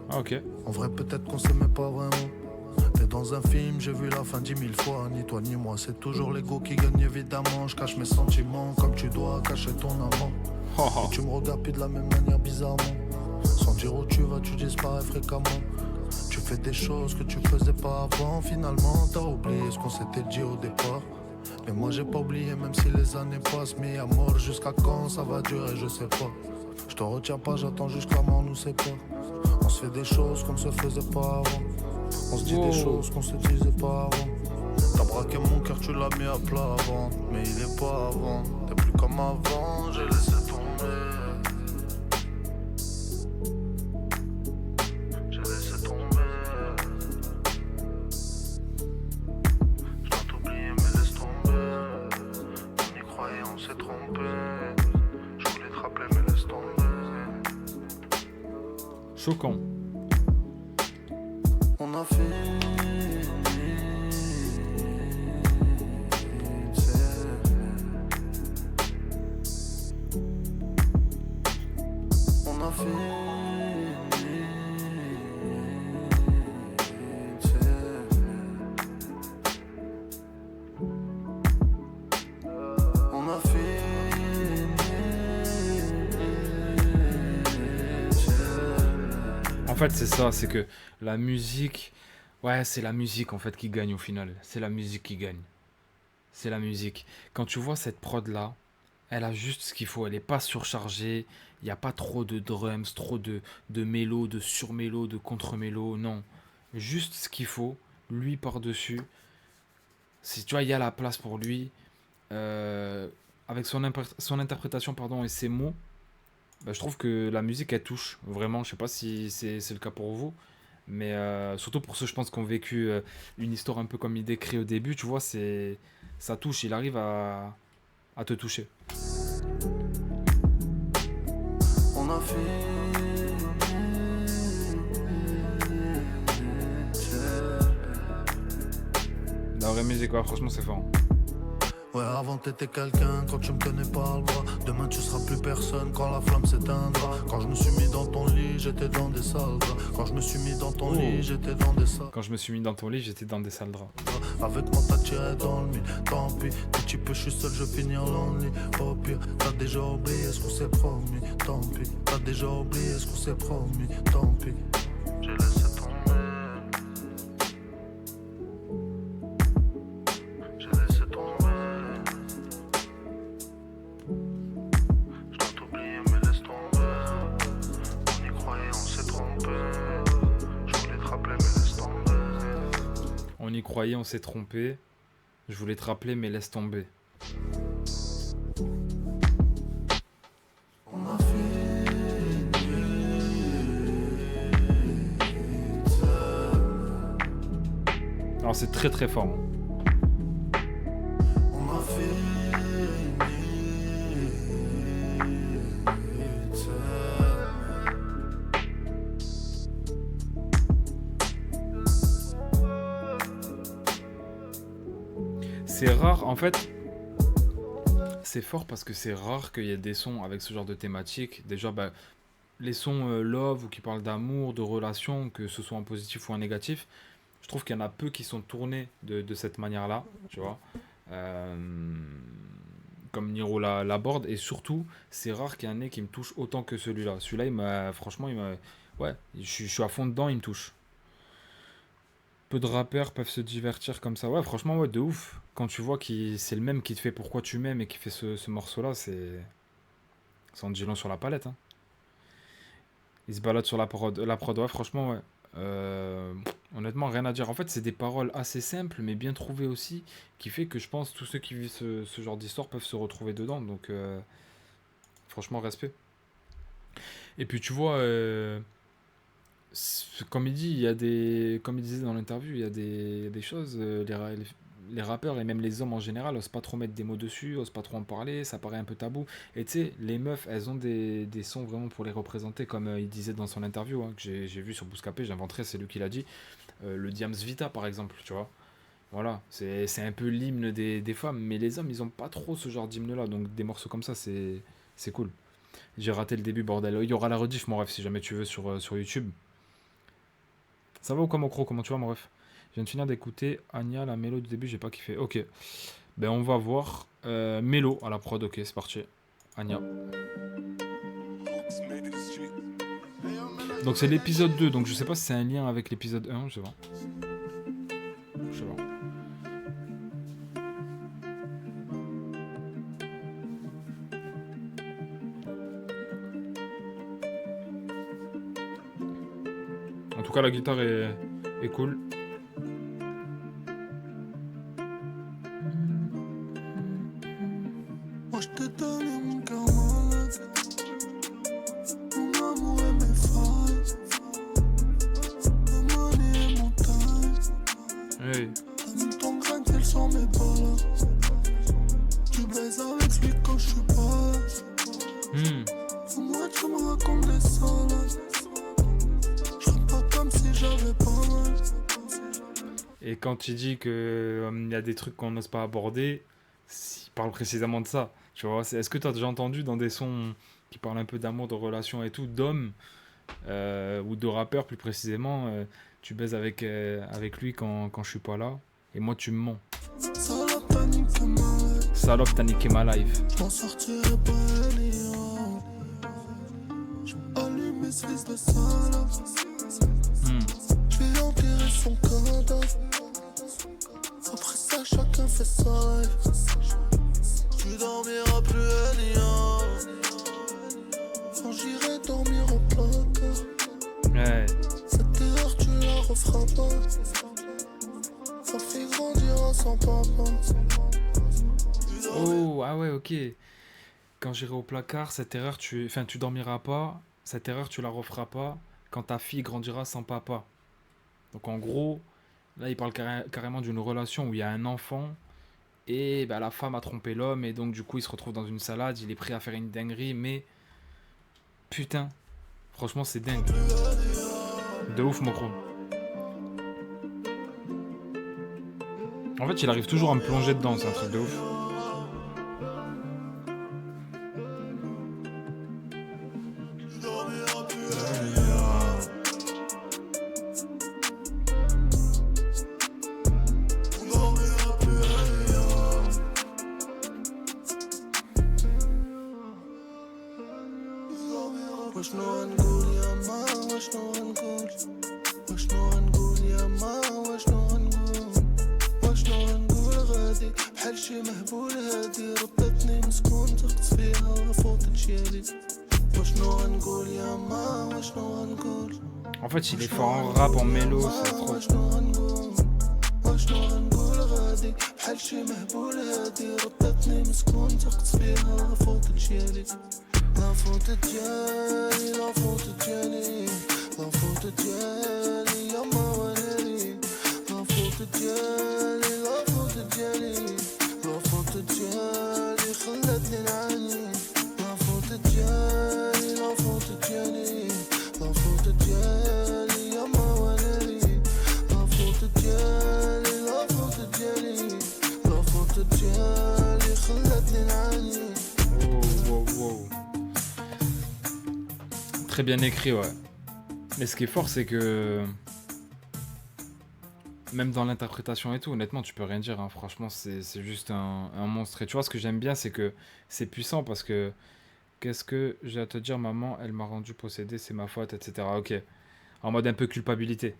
Speaker 1: Ah, ok.
Speaker 2: En vrai, peut-être qu'on s'aimait pas vraiment. Mais dans un film, j'ai vu la fin 10 000 fois. Ni toi ni moi, c'est toujours l'ego qui gagne évidemment. Je cache mes sentiments comme tu dois cacher ton amant. Et tu me regardes plus de la même manière bizarrement. Sans dire où tu vas, tu disparais fréquemment. Tu fais des choses que tu faisais pas avant. Finalement, t'as oublié ce qu'on s'était dit au départ. Mais moi j'ai pas oublié même si les années passent. Mais à mort jusqu'à quand ça va durer, je sais pas. Je te retiens pas, j'attends juste que la mort nous sépare. On se fait des choses qu'on ne se faisait pas avant. On se dit des choses qu'on se disait pas avant. T'as braqué mon cœur, tu l'as mis à plat avant. Mais il est pas avant, t'es plus comme avant, j'ai laissé tomber. J'ai laissé tomber. Je dois t'oublier mais laisse tomber. On y croyait, on s'est trompé. Je voulais te rappeler mais laisse tomber.
Speaker 1: Choquant.
Speaker 2: On a fini. On a fini. On a fini.
Speaker 1: En fait, c'est ça, c'est que la musique, ouais, c'est la musique en fait qui gagne au final. C'est la musique qui gagne. C'est la musique. Quand tu vois cette prod là, elle a juste ce qu'il faut. Elle est pas surchargée. Il n'y a pas trop de drums, trop de mélos, de surmélos, de contre-mélos. Non. Juste ce qu'il faut. Lui par-dessus. Si tu vois, il y a la place pour lui. Avec son interprétation pardon, et ses mots. Bah, je trouve que la musique elle touche vraiment. Je sais pas si c'est le cas pour vous, mais surtout pour ceux je pense qui ont vécu une histoire un peu comme il décrit au début, tu vois, ça touche. Il arrive à te toucher.
Speaker 2: On a fini.
Speaker 1: La vraie musique, ouais, franchement c'est fort.
Speaker 2: Ouais, avant t'étais quelqu'un, quand tu me tenais par le bras. Demain tu seras plus personne quand la flamme s'éteindra. Quand je me suis mis dans ton lit, j'étais dans des sales draps. Quand je me suis mis dans ton lit, j'étais dans des sales.
Speaker 1: Quand je me suis mis dans ton lit, j'étais dans des sales draps.
Speaker 2: Avec moi t'as tiré dans le mille. Tant pis, petit peu je suis seul, je vais finir lonely. Au pire, t'as déjà oublié ce qu'on s'est promis. Tant pis, t'as déjà oublié ce qu'on s'est promis. Tant pis, j'ai laissé tomber. J'ai laissé tomber.
Speaker 1: y croyait, on s'est trompé. Je voulais te rappeler, mais laisse tomber.
Speaker 2: On m'a fait
Speaker 1: Alors c'est très très fort.
Speaker 2: On m'a fait
Speaker 1: C'est rare, en fait, c'est fort parce que c'est rare qu'il y ait des sons avec ce genre de thématique. Déjà, bah, les sons love ou qui parlent d'amour, de relations, que ce soit en positif ou en négatif, je trouve qu'il y en a peu qui sont tournés de cette manière-là, tu vois. Euh, Comme Niro l'aborde, et surtout, c'est rare qu'il y en ait qui me touche autant que celui-là. Celui-là, franchement, ouais, je suis à fond dedans, il me touche. Peu de rappeurs peuvent se divertir comme ça. Ouais, franchement, ouais, de ouf. Quand tu vois que c'est le même qui te fait Pourquoi tu m'aimes et qui fait ce morceau-là, c'est en dit long sur la palette. Hein. Il se balade sur la prod, ouais, franchement, ouais. Honnêtement, rien à dire. En fait, c'est des paroles assez simples, mais bien trouvées aussi, qui fait que je pense tous ceux qui vivent ce genre d'histoire peuvent se retrouver dedans. Donc, franchement, respect. Et puis, tu vois, comme il dit, comme il disait dans l'interview, il y a des choses, les rappeurs et même les hommes en général osent pas trop mettre des mots dessus, osent pas trop en parler, ça paraît un peu tabou. Et tu sais, les meufs, elles ont des sons vraiment pour les représenter, comme il disait dans son interview, hein, que j'ai vu sur Bouscapé, j'inventerai, c'est lui qui l'a dit. Le Diams Vita, par exemple, tu vois. Voilà, c'est un peu l'hymne des femmes, mais les hommes, ils ont pas trop ce genre d'hymne-là, donc des morceaux comme ça, c'est cool. J'ai raté le début, bordel. Il y aura la rediff, mon ref, si jamais tu veux, sur YouTube. Ça va ou quoi, mon croc? Comment tu vas, mon ref? Je viens de finir d'écouter Anya, la mélo du début, j'ai pas kiffé. Ok, ben on va voir. Mélo à la prod, ok, c'est parti. Anya. Donc c'est l'épisode 2, donc je sais pas si c'est un lien avec l'épisode 1, je sais pas. Je sais pas. En tout cas, la guitare est cool.
Speaker 2: Moi je te donne mon cœur malade, mon amour et mes failles, ma monnaie et mon time.
Speaker 1: Hey.
Speaker 2: Donne ton grain, quels sont mes balades. Tu baises avec lui quand je suis pas là. Moi tu me racontes des salades. Je serais pas comme si j'avais pas mal.
Speaker 1: Et quand il dit que y a des trucs qu'on n'ose pas aborder, il parle précisément de ça. Tu vois, est-ce que tu as déjà entendu dans des sons qui parlent un peu d'amour, de relations et tout, d'hommes ou de rappeurs plus précisément, tu baises avec lui quand je suis pas là, et moi tu me mens.
Speaker 2: Salope, t'as niqué ma life.
Speaker 1: Salope, t'as niqué ma life.
Speaker 2: Je m'en sortirai pas Elia. Je vais allumer ce fils de salope. Je vais enterrer son cadavre. Après ça, chacun fait sa life. Tu dormiras plus Elia. Quand j'irai dormir au placard.
Speaker 1: Ouais.
Speaker 2: Cette erreur, tu la referas pas. Ta fille grandira sans papa.
Speaker 1: Oh, ah ouais, ok. Quand j'irai au placard, tu dormiras pas. Cette erreur, tu la referas pas quand ta fille grandira sans papa. Donc en gros, là, il parle carrément d'une relation où il y a un enfant et bah, la femme a trompé l'homme et donc du coup, il se retrouve dans une salade, il est prêt à faire une dinguerie, mais putain, franchement, c'est dingue. De ouf, mon chrome. En fait, il arrive toujours à me plonger dedans, c'est un truc de ouf.
Speaker 2: واش نوع نقول يا ما واش نوع نقول واش نوع نقول يا ما واش نوع نقول واش نوع نقول غادي بحال شي مهبول هادي ردتني مسكون ثقت فيها فوت شيالي واش نوع نقول يا ما واش نوع نقول
Speaker 1: En fait, il est fort en rap, en mélo, c'est trop.
Speaker 2: واش نوع نقول واش نوع شي مهبولة هادي ردتني مسكون ثقت فيها لا فوت ديالي لا فوت ديالي لا فوت ديالي لا فوت ديالي يا ما ولالي لا فوت ديالي لا فوت ديالي لا فوت ديالي خلتني نعاني لا فوت ديالي لا فوت ديالي لا فوت ديالي يا ما ولالي لا فوت ديالي لا فوت ديالي لا فوت ديالي خلتني نعاني.
Speaker 1: Wow, wow, wow. Très bien écrit, ouais. Mais ce qui est fort, c'est que même dans l'interprétation et tout, honnêtement, tu peux rien dire, hein. Franchement, c'est juste un monstre. Et tu vois, ce que j'aime bien, c'est que c'est puissant parce que qu'est-ce que j'ai à te dire, maman, elle m'a rendu possédé, c'est ma faute, etc. Ok. En mode un peu culpabilité.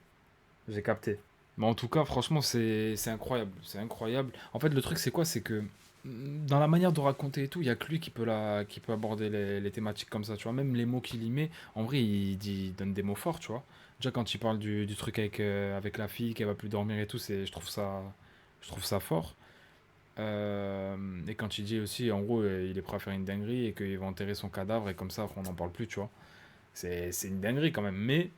Speaker 1: J'ai capté. Mais en tout cas, franchement, c'est incroyable. C'est incroyable. En fait, le truc, c'est quoi? C'est que dans la manière de raconter et tout, il y a que lui qui peut aborder les thématiques comme ça, tu vois. Même les mots qu'il y met, en vrai, il donne des mots forts, tu vois. Déjà, quand il parle du truc avec la fille, qu'elle va plus dormir et tout, je trouve ça fort. Et quand il dit aussi, en gros, il est prêt à faire une dinguerie et qu'il va enterrer son cadavre et comme ça, après, on n'en parle plus, tu vois. C'est une dinguerie quand même. Mais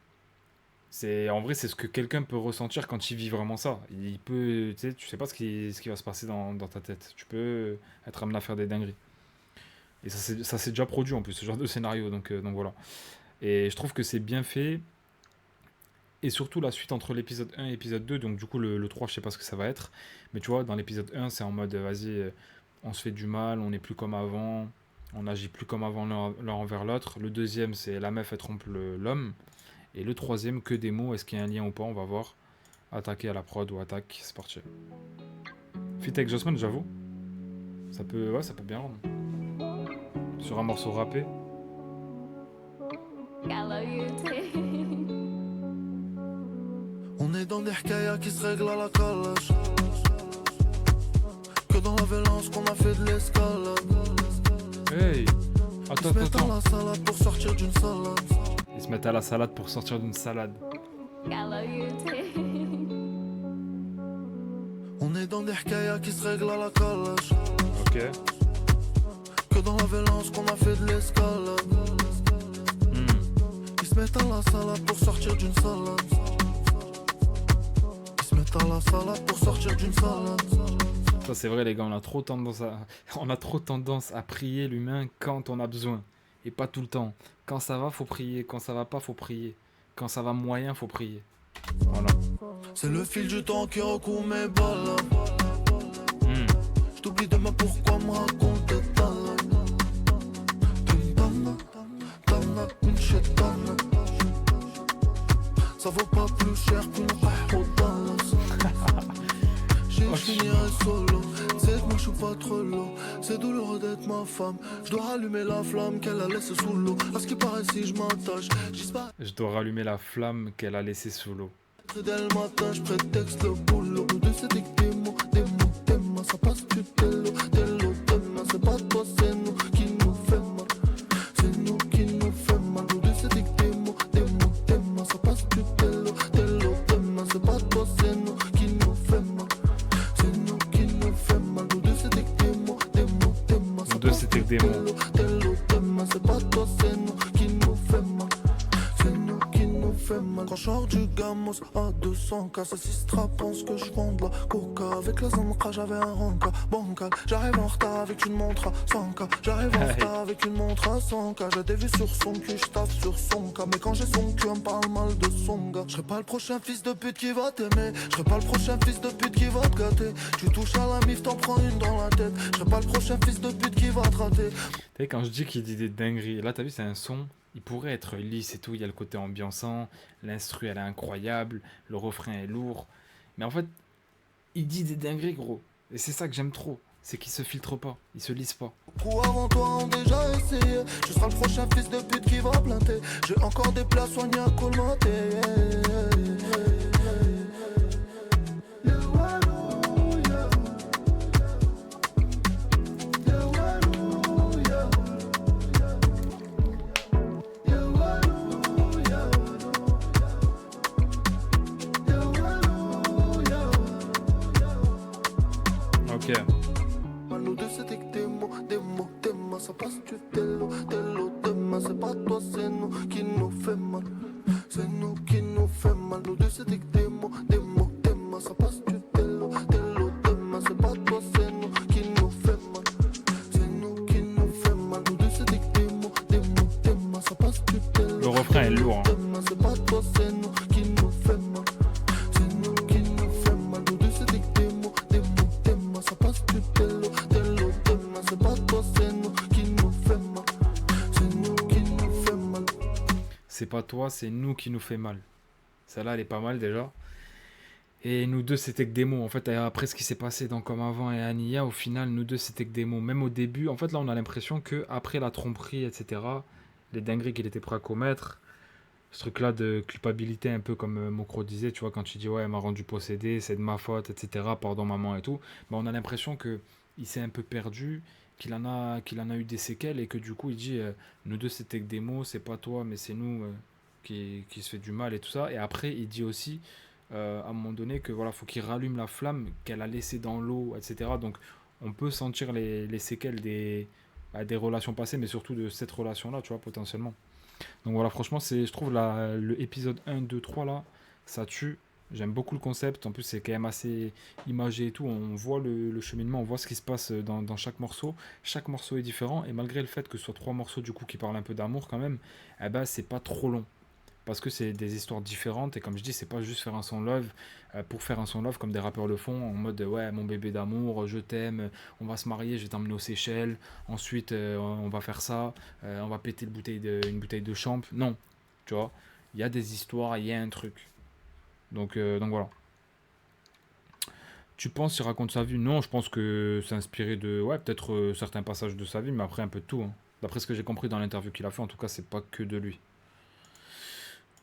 Speaker 1: en vrai, c'est ce que quelqu'un peut ressentir quand il vit vraiment ça. Il peut, tu sais, tu sais pas ce qui va se passer dans ta tête. Tu peux être amené à faire des dingueries. Et ça s'est déjà produit en plus, ce genre de scénario. Donc voilà. Et je trouve que c'est bien fait. Et surtout la suite entre l'épisode 1 et l'épisode 2. Donc du coup, le 3, je sais pas ce que ça va être. Mais tu vois, dans l'épisode 1, c'est en mode, vas-y, on se fait du mal, on n'est plus comme avant. On n'agit plus comme avant l'un envers l'autre. Le deuxième, c'est la meuf, elle trompe l'homme. Et le troisième, que des mots, est-ce qu'il y a un lien ou pas, on va voir. Attaquer à la prod ou attaque, c'est parti. Feat avec Jossman, j'avoue. Ça peut bien rendre. Sur un morceau rappé.
Speaker 2: On est dans des hkayas qui se règlent à la calage. Que dans la violence qu'on a fait de l'escalade.
Speaker 1: Hey!
Speaker 2: Ils se mettent à la salade pour sortir d'une salade.
Speaker 1: Ils se mettent à la salade pour sortir d'une salade.
Speaker 2: On est dans des hkayas qui se règlent à la calage.
Speaker 1: Ok.
Speaker 2: Que dans la violence qu'on a fait de l'escalade. Ils se mettent à la salade pour sortir d'une salade. Ils se mettent à la salade pour sortir d'une salade.
Speaker 1: Ça c'est vrai les gars, on a trop tendance à prier l'humain quand on a besoin. Et pas tout le temps. Quand ça va, faut prier. Quand ça va pas, faut prier. Quand ça va moyen, faut prier. Voilà.
Speaker 2: C'est le fil du temps qui recouvre mes balles. Je t'oublie demain, pourquoi me raconter ta Tana, une chétane. Ça vaut pas plus cher qu'une Dallas. Je finirai solo. C'est que moi je suis pas trop lourd. C'est douloureux d'être ma femme. Je dois rallumer la flamme qu'elle a laissée sous l'eau. À ce qui paraît si je m'attache,
Speaker 1: je dois rallumer la flamme qu'elle a laissée sous l'eau.
Speaker 2: Dès le matin, je prétexte le boulot. Nous deux, c'est des mots, des mains. Ça passe du télo, demain. C'est pas toi, c'est nous qui nous fait mal. C'est nous qui nous fait mal. Nous deux, c'est des mots, des mains. Ça passe du télo, demain. C'est pas toi, c'est nous qui nous fait mal. C'est nous qui nous fait mal. Nous deux, c'est des mots, des mains.
Speaker 1: Nous deux, c'était des mots.
Speaker 2: Demain, c'est pas toi, c'est nous qui nous fait mal. C'est nous qui nous fait mal. Quand je sors du gamos à 200K, ça s'istra pense que je vends de la coca. Avec la zanka, j'avais un ranka bancal. J'arrive en retard avec une montre à 100K. J'arrive en retard avec une montre à 100K. J'ai des vues sur son cul, je taffe sur son cas. Mais quand j'ai son cul, on me parle mal de son gars. Je serai pas le prochain fils de pute qui va t'aimer. Je serai pas le prochain fils de pute qui va te gâter. Tu touches à la mif, t'en prends une dans la tête. Je serai pas le prochain fils de pute qui va te rater.
Speaker 1: Tu sais, quand je dis qu'il dit des dingueries, là t'as vu, c'est un son. Il pourrait être lisse et tout, il y a le côté ambiançant, l'instru elle est incroyable, le refrain est lourd. Mais en fait, il dit des dingueries gros. Et c'est ça que j'aime trop, c'est qu'il se filtre pas, il se lisse pas.
Speaker 2: Beaucoup avant toi ont déjà essayé. Je serai le prochain fils de pute qui va planter. J'ai encore des plats soignés à colmater. tes mains, ça passe du télo, tes mains, c'est pas toi, c'est nous qui nous fait mal. C'est nous qui nous fait mal, nous deux c'était que des mots, tes mains, ça passe du télo, tes mains, c'est pas toi, c'est nous qui nous fait mal. C'est nous qui nous fait mal, nous deux c'était que des mots, tes mains, ça passe du télo.
Speaker 1: Le refrain est lourd, hein.
Speaker 2: Tes mains, c'est pas toi, c'est nous qui nous fait mal. C'est nous qui nous fait mal, nous deux c'était que des mots, tes mains, ça passe du télo, tes mains, c'est pas toi, c'est nous qui nous fait mal. C'est nous qui nous fait mal.
Speaker 1: C'est pas toi, c'est nous qui nous fait mal. Celle-là, elle est pas mal déjà. Et nous deux, c'était que des mots. En fait, après ce qui s'est passé dans Comme Avant et Ania, au final, nous deux, c'était que des mots. Même au début, en fait, là, on a l'impression que après la tromperie, etc., les dingueries qu'il était prêt à commettre, ce truc-là de culpabilité, un peu comme Mokro disait, tu vois, quand tu dis, ouais, elle m'a rendu possédé, c'est de ma faute, etc., pardon, maman et tout, bah, on a l'impression que il s'est un peu perdu, qu'il en a eu des séquelles, et que du coup, il dit, nous deux, c'était que des mots, c'est pas toi, mais c'est nous qui se fait du mal et tout ça. Et après, il dit aussi, à un moment donné, que voilà, faut qu'il rallume la flamme qu'elle a laissée dans l'eau, etc. Donc, on peut sentir les séquelles des relations passées, mais surtout de cette relation-là, tu vois, potentiellement. Donc voilà, franchement, je trouve le épisode 1, 2, 3 là, ça tue. J'aime beaucoup le concept. En plus, c'est quand même assez imagé et tout. On voit le cheminement, on voit ce qui se passe dans chaque morceau. Chaque morceau est différent. Et malgré le fait que ce soit 3 morceaux du coup qui parlent un peu d'amour quand même, eh ben, c'est pas trop long. Parce que c'est des histoires différentes. Et comme je dis, c'est pas juste faire un son love pour faire un son love comme des rappeurs le font. En mode, ouais, mon bébé d'amour, je t'aime, on va se marier, je vais t'emmener aux Seychelles. Ensuite, on va faire ça. On va péter une bouteille de champ. Non, tu vois. Il y a des histoires, il y a un truc. Donc voilà. Tu penses qu'il raconte sa vie? Non, je pense que c'est inspiré de, ouais, peut-être certains passages de sa vie, mais après un peu de tout, hein. D'après ce que j'ai compris dans l'interview qu'il a fait, en tout cas, c'est pas que de lui.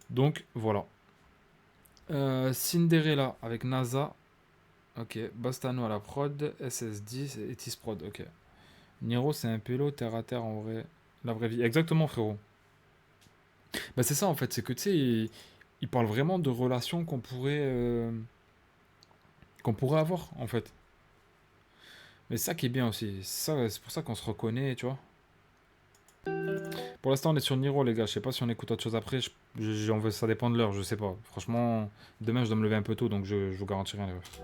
Speaker 1: Donc voilà. Cinderella avec NASA. Ok. Bastano à la prod. SS10 et Etis Prod. Ok. Niro, c'est un pélo terre à terre en vrai. La vraie vie. Exactement, frérot. Bah, c'est ça en fait. C'est que tu sais, il parle vraiment de relations qu'on pourrait avoir en fait. Mais c'est ça qui est bien aussi. C'est pour ça qu'on se reconnaît, tu vois. Pour l'instant, on est sur Niro, les gars. Je sais pas si on écoute autre chose après. Ça dépend de l'heure, je sais pas. Franchement, demain, je dois me lever un peu tôt, donc je vous garantis rien, les refs.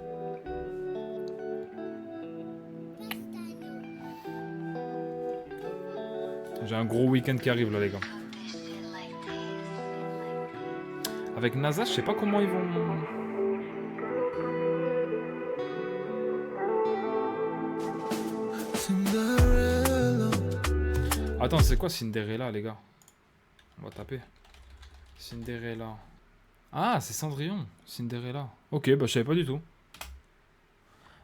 Speaker 1: J'ai un gros week-end qui arrive, là, les gars. Avec NASA, je sais pas comment ils vont... Attends, c'est quoi Cinderella, les gars? On va taper. Cinderella. Ah, c'est Cendrillon. Cinderella. Ok, bah je savais pas du tout.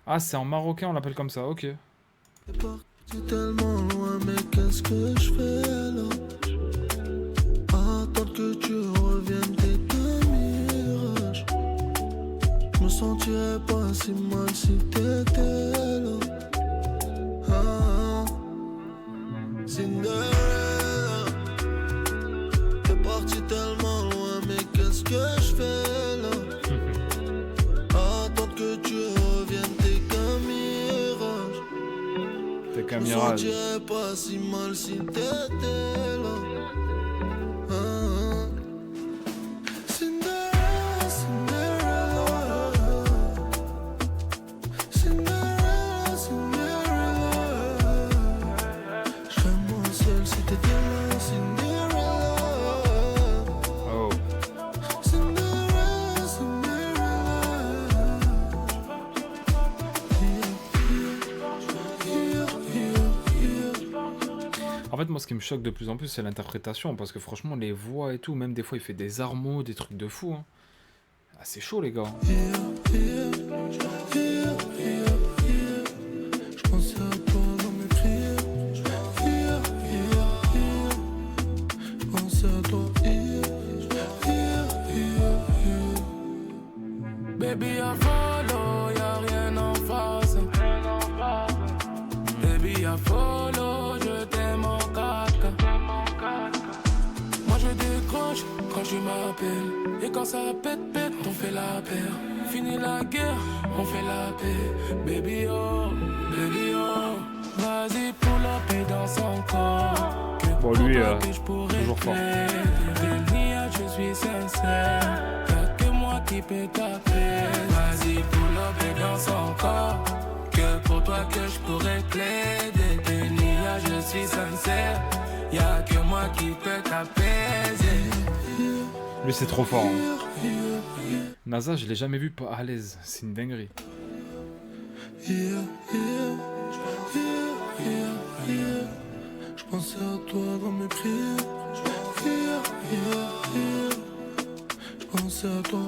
Speaker 1: Ah, c'est en marocain, on l'appelle comme ça. Ok.
Speaker 2: T'es parti tellement loin, mais qu'est-ce que je fais alors? Attendre que tu reviennes, t'es un mirage. Je me sentirais pas si mal si t'étais là. Cinderella, t'es parti tellement loin, mais qu'est-ce que je fais là? Attendre que tu reviennes, t'es qu'un mirage.
Speaker 1: T'es qu'un
Speaker 2: Je me
Speaker 1: mirage.
Speaker 2: sentirais pas si mal si t'étais là. Cinderella, Cinderella, Cinderella, Cinderella. Je serais moins seul si t'étais là, Cinderella.
Speaker 1: Oh.
Speaker 2: Cinderella, Cinderella.
Speaker 1: En fait, moi, ce qui me choque de plus en plus, c'est l'interprétation. Parce que franchement, les voix et tout, même des fois, il fait des armeaux, des trucs de fou, hein. Ah, c'est chaud, les gars.
Speaker 2: Je pense à toi dans mes prières. Je pense à toi. Baby, I follow, y'a rien en face. Baby, I follow, je t'aime en 4K. Moi je décroche quand je m'appelle. Et quand ça pète, on fait la paire. Fini la guerre, on fait la paix. Baby, oh, vas-y.
Speaker 6: Vas-y, pull up et danse encore.
Speaker 1: Bon, lui, toujours fort.
Speaker 6: Nia, je suis sincère. Y'a que moi qui peux taper. Vas-y, pull up et danse encore. Que pour toi que je pourrais plaider. Nia, je suis sincère. Y'a que moi qui peux t'apaiser.
Speaker 1: Lui, c'est trop fort. Hein. NASA, je l'ai jamais vu pas à l'aise. C'est une dinguerie.
Speaker 2: Je pensais à toi dans mes prières. Je pensais à toi.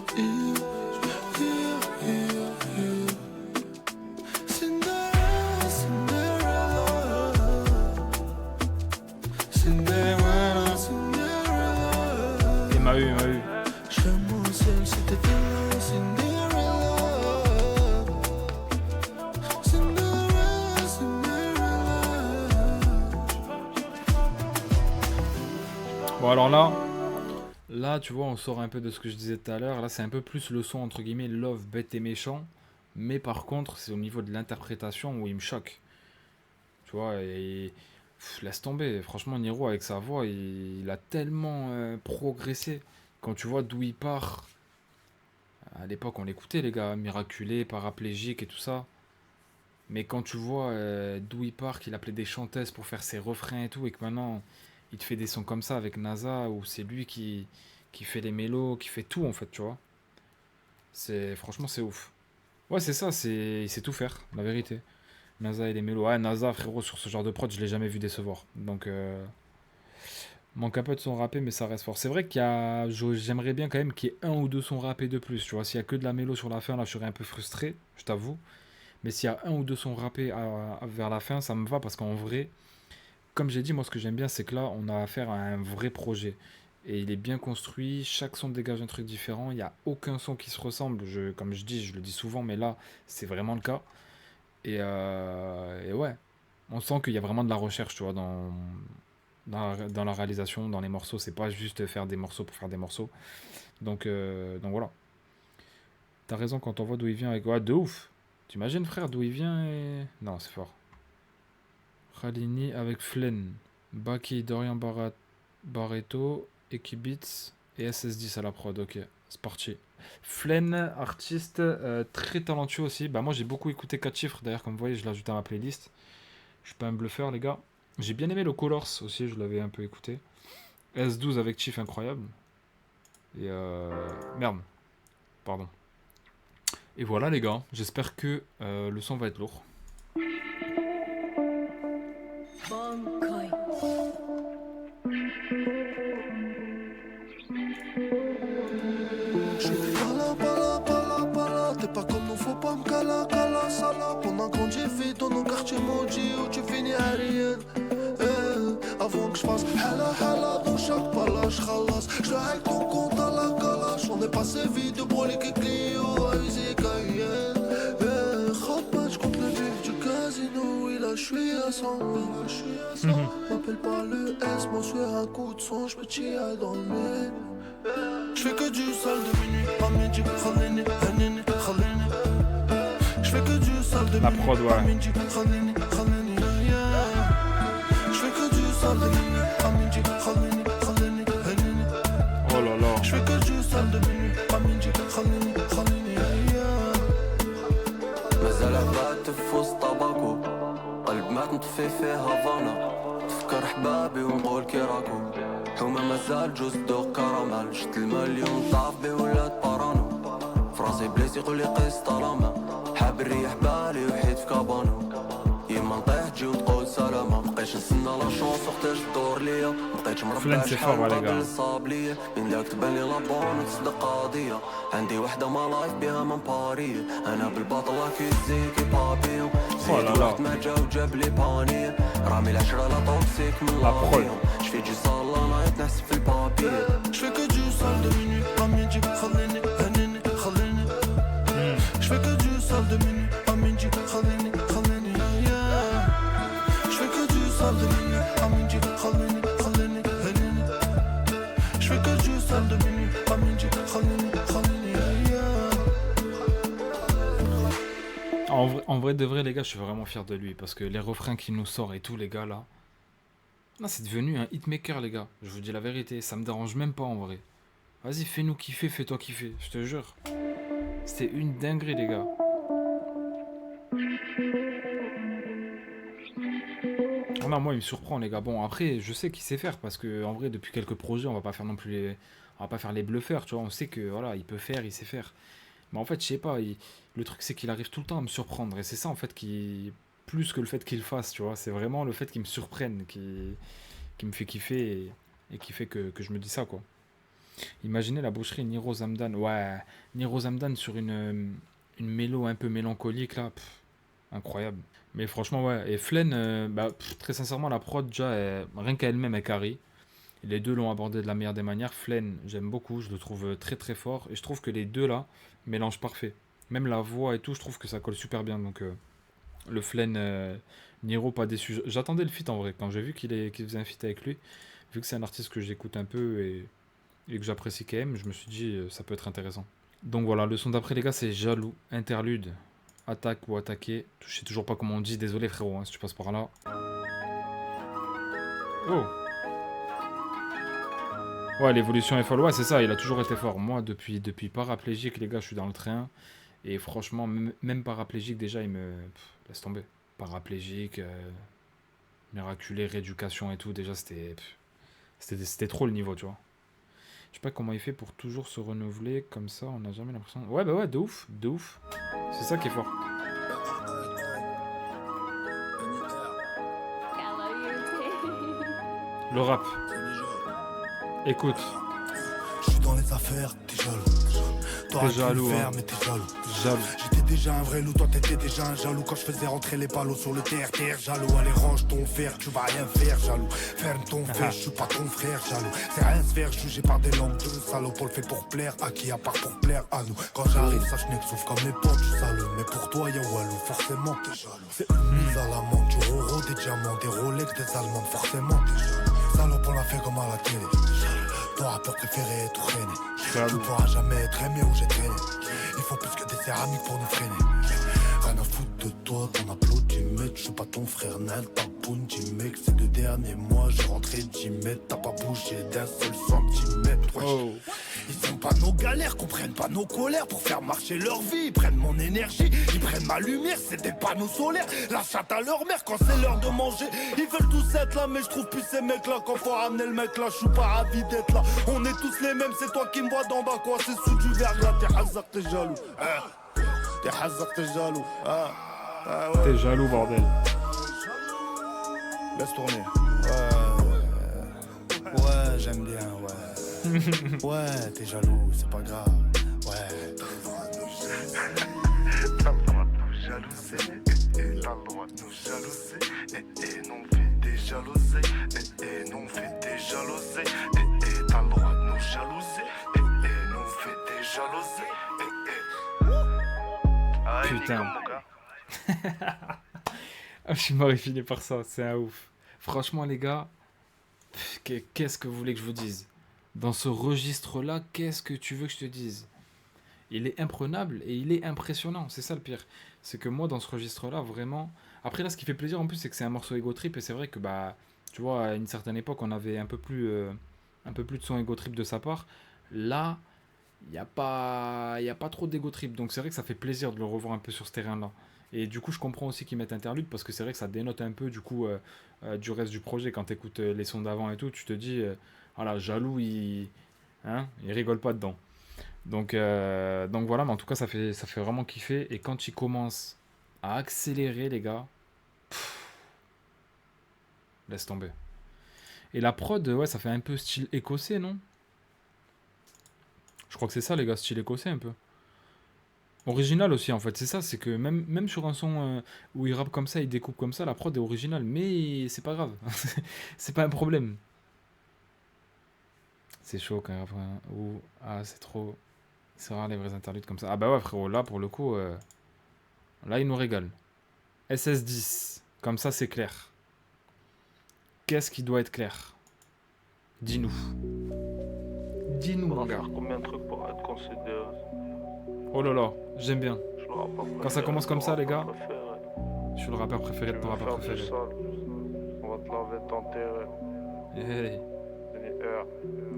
Speaker 2: Cinderella, Cinderella, Cinderella, Cinderella.
Speaker 1: Il m'a eu.
Speaker 2: Je serais moi seul si t'étais là, Cinderella. Cinderella, Cinderella.
Speaker 1: Bon, alors là, tu vois, on sort un peu de ce que je disais tout à l'heure. Là, c'est un peu plus le son, entre guillemets, love, bête et méchant. Mais par contre, c'est au niveau de l'interprétation où il me choque. Tu vois, et laisse tomber. Franchement, Niro, avec sa voix, il a tellement progressé. Quand tu vois d'où il part, à l'époque, on l'écoutait, les gars, miraculé, paraplégique et tout ça. Mais quand tu vois d'où il part, qu'il appelait des chanteuses pour faire ses refrains et tout, et que maintenant, il te fait des sons comme ça avec NASA, où c'est lui qui fait les mélos, qui fait tout, en fait, tu vois. Franchement, c'est ouf. Ouais, c'est ça, il sait tout faire, la vérité. NASA et les mélos. Ouais, NASA, frérot, sur ce genre de prod, je l'ai jamais vu décevoir. Donc, manque un peu de son rappé, mais ça reste fort. C'est vrai j'aimerais bien quand même qu'il y ait un ou deux sons rappés de plus. Tu vois, s'il y a que de la mélo sur la fin, là, je serais un peu frustré, je t'avoue. Mais s'il y a un ou deux sons rappés vers la fin, ça me va, parce qu'en vrai, comme j'ai dit, moi, ce que j'aime bien, c'est que là, on a affaire à un vrai projet. Et il est bien construit, chaque son dégage un truc différent, il n'y a aucun son qui se ressemble, comme je dis, je le dis souvent, mais là, c'est vraiment le cas. Et ouais, on sent qu'il y a vraiment de la recherche, tu vois, dans la réalisation, dans les morceaux, c'est pas juste faire des morceaux pour faire des morceaux. Donc voilà. T'as raison quand on voit d'où il vient avec... Ouais, de ouf. T'imagines, frère, d'où il vient et... Non, c'est fort. Khalini avec Flen, Baki, Dorian Barreto, Equibits et SS10 à la prod, ok, c'est parti. Flen, artiste très talentueux aussi. Bah moi j'ai beaucoup écouté 4 chiffres, d'ailleurs comme vous voyez je l'ai ajouté à ma playlist. Je suis pas un bluffeur les gars. J'ai bien aimé le Colors aussi, je l'avais un peu écouté. S12 avec Chief, incroyable. Et merde, pardon. Et voilà les gars, j'espère que le son va être lourd.
Speaker 2: T'es pas comme nous, faut pas me cala, sala. Pendant qu'on vite dans nos quartiers maudits où tu finis à rien. Avant que je fasse hala dans chaque palache, khalas. Je hack ton compte à la calache. On est passé vite de brolique et Clio à Easy Cayenne. Hot match contre le vif du casino. Oui, là, je suis à 100. M'appelle pas le S, moi, je suis un coup de son. Je me tire dans le mille. Je fais que du sale de minuit, pas midi, khalini, khalini, khalini. Je fais que du sale de minuit, pas midi, khalini, khalini, je fais que du sale de minuit, pas midi, khalini, khalini, khalini.
Speaker 1: Oh là là.
Speaker 2: Je fais que du sale de minuit, pas midi, khalini, khalini.
Speaker 7: مازال عباد تفوز طباكو قلب ما تنطفي فيه هافانا تفكر حبابي ونقول كي راكو حومة مازال جوز دوق كرامال شت المليون طاف بي ولات بارانو فراسي بليس يقولي قيس طالما حاب نريح بالي وحيد في كابانو يما نطيح تجي وتقول سلامة مبقيتش نسنى لا شونس وقتاش تدور ليا مبقيتش مربع شحال مقابل صاب ليا من داك تبان لي لابون وتصدق قضية عندي وحدة ما لايف بيها من باري انا بالباطلة كيزي كي بابيون زيد وقت ما جا وجاب لي بانية رامي العشرة لا توكسيك من لابيون شفي جي صالة نايت نحسب في البابي
Speaker 2: Je fais que du sale de minuit, pas midi, khalini, khalini, khalini. Je fais que du sale de minuit, pas midi, khalini, khalini. Je fais que du sale de minuit, pas midi, khalini, khalini, khalini. Je fais que du sale de minuit, pas midi, khalini, khalini.
Speaker 1: En En vrai de vrai, les gars, je suis vraiment fier de lui. Parce que les refrains qu'il nous sort et tout, les gars, là. Là, c'est devenu un hitmaker, les gars. Je vous dis la vérité. Ça me dérange même pas, en vrai. Vas-y, fais-nous kiffer, fais-toi kiffer. Je te jure. C'était une dinguerie, les gars. Ah non, moi, il me surprend, les gars. Bon, après, je sais qu'il sait faire. Parce que, en vrai, depuis quelques projets, on va pas faire non plus les... On va pas faire les bluffeurs, tu vois. On sait que, voilà, il peut faire, il sait faire. Mais en fait, je sais pas, le truc c'est qu'il arrive tout le temps à me surprendre. Et c'est ça en fait qui. Plus que le fait qu'il fasse, tu vois. C'est vraiment le fait qu'il me surprenne, qui me fait kiffer et qui fait que je me dis ça, quoi. Imaginez la boucherie Niro Zamdan. Ouais, Niro Zamdan sur une mélo un peu mélancolique là. Incroyable. Mais franchement, ouais. Et Flen, très sincèrement, la prod, déjà, rien qu'à elle-même, elle carry. Les deux l'ont abordé de la meilleure des manières. Flen, j'aime beaucoup, je le trouve très très fort. Et je trouve que les deux là, mélange parfait. Même la voix et tout, je trouve que ça colle super bien. Donc le Flen, Niro, pas déçu. J'attendais le feat en vrai. Quand j'ai vu qu'il faisait un feat avec lui, vu que c'est un artiste que j'écoute un peu et que j'apprécie quand même, je me suis dit ça peut être intéressant. Donc voilà, le son d'après les gars, c'est Jaloux, interlude. Attaque ou attaquer. Je sais toujours pas comment on dit, désolé frérot, hein, si tu passes par là. Oh! Ouais, l'évolution est folle. Ouais, c'est ça, il a toujours été fort. Moi, depuis paraplégique, les gars, je suis dans le train. Et franchement, même paraplégique, déjà, il me. Laisse tomber. Paraplégique, miraculé, rééducation et tout, déjà, c'était trop le niveau, tu vois. Je sais pas comment il fait pour toujours se renouveler comme ça, on n'a jamais l'impression. Ouais, bah ouais, de ouf, de ouf. C'est ça qui est fort. Le rap. Écoute.
Speaker 2: Je suis dans les affaires, t'es jaloux. T'aurais pu
Speaker 1: jaloux,
Speaker 2: le faire,
Speaker 1: hein.
Speaker 2: mais t'es jaloux.
Speaker 1: Jaloux.
Speaker 2: J'étais déjà un vrai loup, toi t'étais déjà un jaloux. Quand je faisais rentrer les ballots sur le terre, jaloux. Allez, range ton fer, tu vas rien faire, jaloux. Ferme ton fer, je suis pas ton frère, jaloux. C'est rien se faire juger par des langues de salaud. Paul fait pour plaire, à qui à part pour plaire à nous. Quand j'arrive, sache que souffre comme les potes, tu salaud. Mais pour toi, y'a Walou, forcément t'es jaloux. C'est une mise à l'amende, du Roro, des diamants, des Rolex, des Allemandes, forcément t'es jaloux. Salope, on l'a fait comme à la télé. Ton rappeur préféré est tout traîné. Tu pourras jamais être aimé où j'ai traîné. Il faut plus que des céramiques pour nous freiner. Rien à foutre de toi, t'en applaudis, mec. Je suis pas ton frère Nel, pas Bundy, mec. Ces 2 derniers mois, j'ai rentré 10 mètres. T'as pas bougé d'un seul centimètre. Wesh.
Speaker 1: Oh.
Speaker 2: Ils sont pas nos galères, comprennent pas nos colères. Pour faire marcher leur vie, ils prennent mon énergie. Ils prennent ma lumière, c'est des panneaux solaires. La chatte à leur mère quand c'est l'heure de manger. Ils veulent tous être là, mais je trouve plus ces mecs là. Quand faut ramener le mec là, je suis pas ravi d'être là. On est tous les mêmes, c'est toi qui me vois d'en bas, quoi. C'est sous du verglas, t'es hazard, t'es jaloux. T'es hazard, t'es jaloux. Ouais.
Speaker 1: T'es jaloux, bordel.
Speaker 2: Laisse tourner. Ouais, j'aime bien, ouais. Ouais, t'es jaloux, c'est pas grave. Ouais.
Speaker 8: T'as le droit de nous jalouser, t'as le droit de nous jalouser, non fait des jalouser, non fait des jalouser, t'as le droit de nous jalouser, non fait des jalouser,
Speaker 1: Putain. Ah, je suis mortifié par ça, c'est un ouf. Franchement, les gars, qu'est-ce que vous voulez que je vous dise? Dans ce registre-là, qu'est-ce que tu veux que je te dise? Il est imprenable et il est impressionnant, c'est ça le pire. C'est que moi, dans ce registre-là, vraiment... Après, là, ce qui fait plaisir, en plus, c'est que c'est un morceau Ego Trip, et c'est vrai que, bah, tu vois, à une certaine époque, on avait un peu plus de son Ego Trip de sa part. Là, il n'y a pas trop d'Ego Trip, donc c'est vrai que ça fait plaisir de le revoir un peu sur ce terrain-là. Et du coup, je comprends aussi qu'ils mettent interlude, parce que c'est vrai que ça dénote un peu, du coup, du reste du projet. Quand tu écoutes les sons d'avant et tout, tu te dis, voilà, Jaloux, il rigole pas dedans. Donc voilà, mais en tout cas, ça fait vraiment kiffer. Et quand il commence à accélérer, les gars, laisse tomber. Et la prod, ouais, ça fait un peu style écossais, non? Je crois que c'est ça, les gars, style écossais un peu. Original aussi, en fait, c'est ça, c'est que même sur un son où il rappe comme ça, il découpe comme ça, la prod est originale, mais c'est pas grave. C'est pas un problème. C'est chaud quand même. C'est trop... C'est rare les vrais interludes comme ça. Ah bah ouais, frérot, là, pour le coup, là, il nous régale. SS10, comme ça, c'est clair. Qu'est-ce qui doit être clair? Dis-nous. Dis-nous, mon gars.
Speaker 8: Combien de trucs pour être considéré?
Speaker 1: Oh là là, j'aime bien.
Speaker 9: Je suis le rappeur
Speaker 1: Quand ça
Speaker 9: préféré,
Speaker 1: commence comme ça, les gars,
Speaker 9: préféré.
Speaker 1: je suis le rappeur préféré de ton rappeur
Speaker 9: Tu veux
Speaker 1: préféré.
Speaker 9: faire du sale, on va te laver, t'enterrer.
Speaker 1: Hey,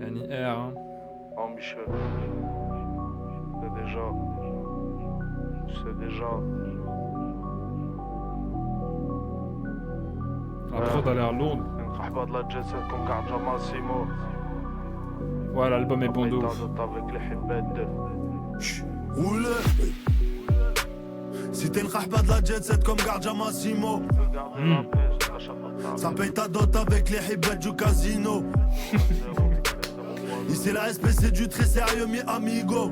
Speaker 9: NIR,
Speaker 1: NIR, hein.
Speaker 9: en Michel. C'est déjà. C'est déjà.
Speaker 1: La prod a l'air lourde.
Speaker 9: On ne pas de la jet set comme Gardja Massimo.
Speaker 1: Ouais, l'album est bon de ouf.
Speaker 9: Avec les hibbettes.
Speaker 2: Roule. Si t'es le rahba de la jet set comme Gardja Massimo, ça paye ta dot avec les hibbettes du casino. Ici la SP c'est du très sérieux mi amigo.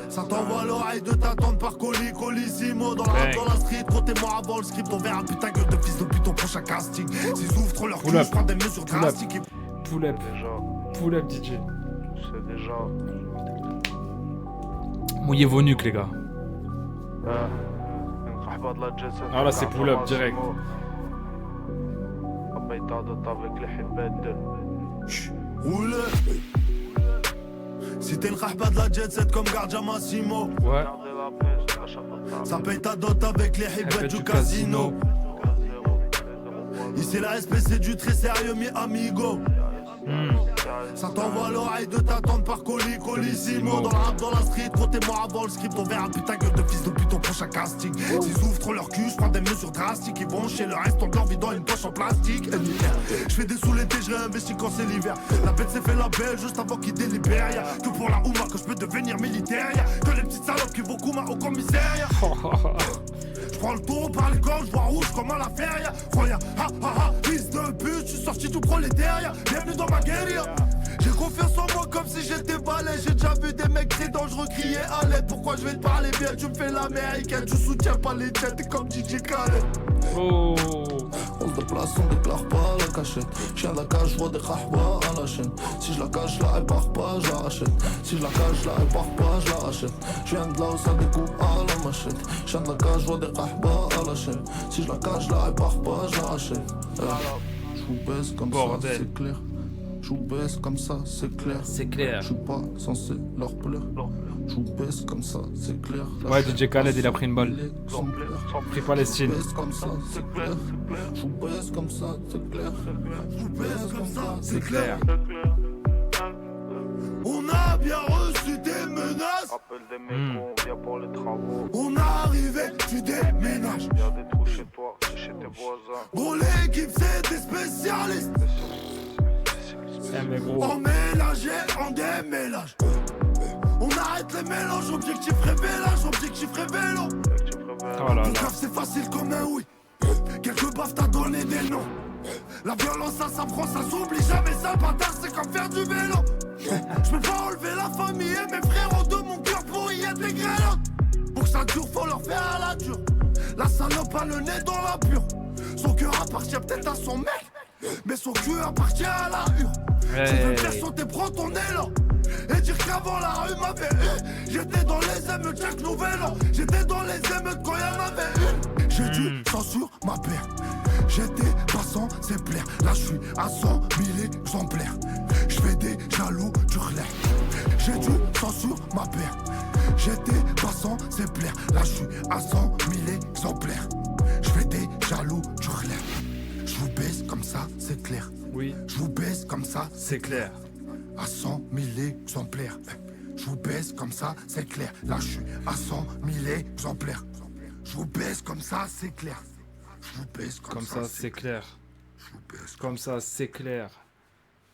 Speaker 2: Ça t'envoie l'oreille de ta tante par colis, colissimo. Dans la street, côté-moi avant le script. On verra putain gueule de fils depuis ton prochain casting. S'ils ouvrent trop leur cul, je prends des mesures drastiques.
Speaker 1: Pull up, DJ.
Speaker 9: C'est déjà.
Speaker 1: Mouillez vos nuques, les gars.
Speaker 9: Ah
Speaker 1: là, c'est pull up direct.
Speaker 9: Avec les hibbettes.
Speaker 2: Roule. Si t'es le rahba de la jet set comme Gardja Massimo,
Speaker 1: Ouais.
Speaker 2: ça paye ta dot avec les hibbettes du casino. Ici la SP c'est du très sérieux mi amigo. Ça t'envoie l'oreille de ta tante par colis, colissimo. Dans la rap, dans la street, côté-moi avant le script. On verra putain gueule de fils depuis ton prochain casting. S'ils ouvrent trop leur cul, je prends des mesures drastiques. Ils vont chez le reste en leur vidant une poche en plastique. Je fais des sous l'été, je réinvestis quand c'est l'hiver. La bête s'est fait la belle juste avant qu'il délibère. Y'a que pour la Ouma que je peux devenir militaire. Y'a que les petites salopes qui vont Kouma au commissaire. Je prends le taureau par les cornes, je vois rouge comme à la feria. Croya, ha ha ha, fils de pute, je suis sorti tout prolétaire. Bienvenue dans ma guérilla. J'ai confiance en moi comme si j'étais balai. J'ai déjà vu des mecs très dangereux crier à l'aide. Pourquoi je vais te parler bien, tu me fais l'américaine. Tu soutiens pas les jets, t'es comme DJ Khaled.
Speaker 1: Oh.
Speaker 2: On se déplace, on déclare pas la cachette. Chien de la cage, je vois des rahba à la chaîne. Si je la cache là, elle part pas, je la rachète. Si je la cache là, elle part pas, je la rachète. Je viens de là où ça découpe à la machette. Chien de la cage, je vois des rahba à la chaîne. Si je la cache là, elle part pas, je la rachète. Je vous baisse comme
Speaker 1: Bordel.
Speaker 2: ça, c'est clair. Je vous baisse comme ça, c'est clair.
Speaker 1: C'est clair.
Speaker 2: Je suis pas censé leur plaire. Je vous baisse comme ça, c'est clair.
Speaker 1: Ouais, DJ Khaled, il a pris une balle. Pris Palestine.
Speaker 2: Je vous baisse comme ça, c'est clair. Je vous baisse comme ça, c'est clair. Je vous baisse comme ça,
Speaker 1: C'est clair.
Speaker 2: On a bien reçu des menaces.
Speaker 9: Appelle des mecs, on vient pour les travaux.
Speaker 2: On est arrivé, tu déménages.
Speaker 9: Y'a des trous chez toi, c'est chez tes voisins.
Speaker 2: Gros, l'équipe, c'est des spécialistes.
Speaker 1: Eh, mais gros.
Speaker 2: En mélanger, en déménage. On arrête les mélanges, objectif révélage, objectif révélo.
Speaker 1: Oh là
Speaker 2: Ton
Speaker 1: là.
Speaker 2: cœur, c'est facile comme un oui. Quelques baffes, t'as donné des noms. La violence, ça s'apprend, ça s'oublie jamais. Ça, bâtard, c'est comme faire du vélo. Je peux pas enlever la famille et mes frérots de mon cœur pour y intégrer l'autre. Pour que ça dure, faut leur faire à la dure. La salope a le nez dans la pure. Son cœur appartient peut-être à son mec, mais son cul appartient à la hure. Tu veux me faire sauter, prends ton élan. Et dire qu'avant la rue m'avait eu. J'étais dans les émeutes chaque nouvel an. J'étais dans les émeutes quand y'en avait une. J'ai du sang sur ma paire. J'étais pas censé plaire. Là je suis à 100 000 exemplaires. Je fais des jaloux du relais. J'ai du sang sur ma paire. J'étais pas censé plaire. Là je suis à 100 000 exemplaires. Je fais des jaloux du relais. Je vous baisse comme ça, c'est clair.
Speaker 1: Oui,
Speaker 2: Je vous baisse comme ça,
Speaker 1: c'est clair.
Speaker 2: à 100 000 exemplaires. Je vous baisse comme ça, c'est clair. Là, je suis à 100 000 exemplaires. Je vous baisse comme ça, c'est clair. Je vous baisse
Speaker 1: Comme ça, c'est clair.
Speaker 2: Je vous baisse
Speaker 1: Comme ça, c'est clair.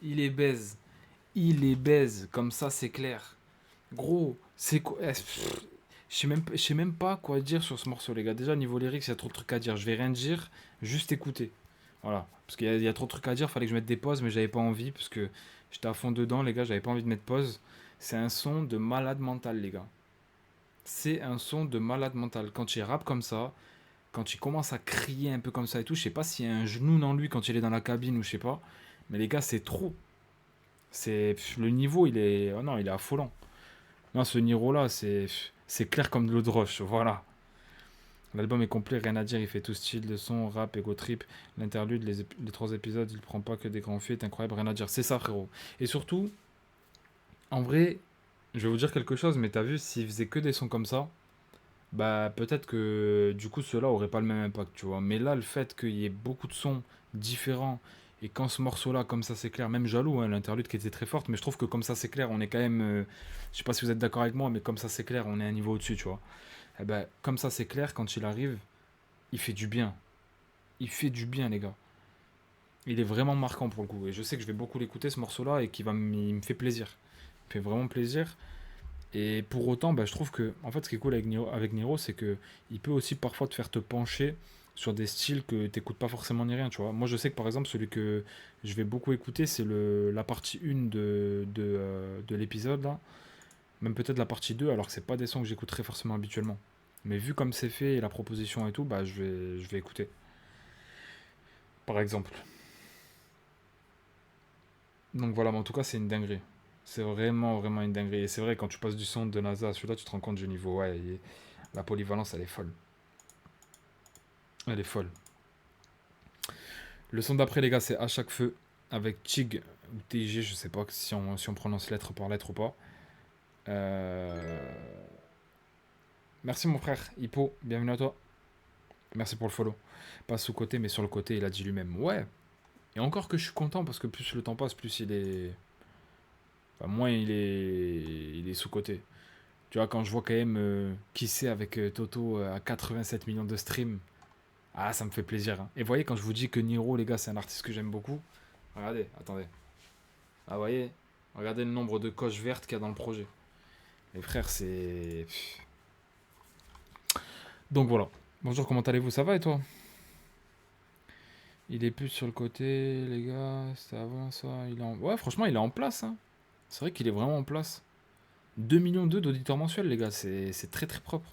Speaker 1: Il est baise. Il est baise. Comme ça, c'est clair. Gros, c'est quoi je sais même pas quoi dire sur ce morceau, les gars. Déjà, niveau lyrics, il y a trop de trucs à dire. Je vais rien dire, juste écouter. Voilà. Parce qu'il y a trop de trucs à dire. Fallait que je mette des pauses, mais j'avais pas envie. Parce que j'étais à fond dedans, les gars. J'avais pas envie de mettre pause. C'est un son de malade mental, les gars. C'est un son de malade mental. Quand il rappe comme ça, quand il commence à crier un peu comme ça et tout, je sais pas s'il y a un genou dans lui quand il est dans la cabine ou je sais pas. Mais les gars, c'est trop. Le niveau, il est. Oh non, il est affolant. Non, ce niveau-là, c'est clair comme de l'eau de roche. Voilà. L'album est complet, rien à dire. Il fait tout style de son, rap, ego trip. L'interlude, les 3 épisodes, il prend pas que des grands feats. Incroyable, rien à dire. C'est ça, frérot. Et surtout, en vrai, Je vais vous dire quelque chose, mais t'as vu, s'il faisait que des sons comme ça, bah peut-être que du coup ceux-là auraient pas le même impact, tu vois. Mais là, le fait qu'il y ait beaucoup de sons différents et quand ce morceau-là, comme ça c'est clair, même Jaloux, hein, l'interlude qui était très forte, mais je trouve que comme ça c'est clair, on est quand même, je sais pas si vous êtes d'accord avec moi, mais comme ça c'est clair, on est un niveau au-dessus, tu vois. Eh ben, comme ça c'est clair, quand il arrive, il fait du bien. Il fait du bien, les gars. Il est vraiment marquant pour le coup. Et je sais que je vais beaucoup l'écouter ce morceau-là et il me fait plaisir. Il me fait vraiment plaisir. Et pour autant, bah, je trouve que, en fait, ce qui est cool avec Niro, c'est que il peut aussi parfois te faire te pencher sur des styles que t'écoutes pas forcément ni rien, tu vois. Moi, je sais que par exemple, celui que je vais beaucoup écouter, c'est la partie 1 de l'épisode, là. Même peut-être la partie 2, alors que c'est pas des sons que j'écouterais forcément habituellement. Mais vu comme c'est fait et la proposition et tout, bah, je vais écouter. Par exemple. Donc voilà, mais en tout cas, c'est une dinguerie. C'est vraiment, vraiment une dinguerie. Et c'est vrai, quand tu passes du son de NASA à celui-là, tu te rends compte du niveau. Ouais, la polyvalence, elle est folle. Elle est folle. Le son d'après, les gars, c'est À chaque feu, avec Tig ou TIG, je sais pas si on prononce lettre par lettre ou pas. Merci mon frère, Hippo, bienvenue à toi. Merci pour le follow. Pas sous-côté, mais sur le côté, il a dit lui-même. Ouais. Et encore que je suis content, parce que plus le temps passe, plus il est... Enfin, moins il est sous-côté. Tu vois, quand je vois quand même qui c'est avec Toto à 87 millions de streams, ah, ça me fait plaisir. Hein. Et voyez, quand je vous dis que Niro, les gars, c'est un artiste que j'aime beaucoup, regardez, attendez. Ah, voyez, regardez le nombre de coches vertes qu'il y a dans le projet. Les frères, c'est... Donc voilà. Bonjour, comment allez-vous? Ça va et toi? Il est plus sur le côté, les gars. C'était avant ça. Ouais, franchement, il est en place. Hein. C'est vrai qu'il est vraiment en place. 2,2 millions d'auditeurs mensuels, les gars. C'est très très propre.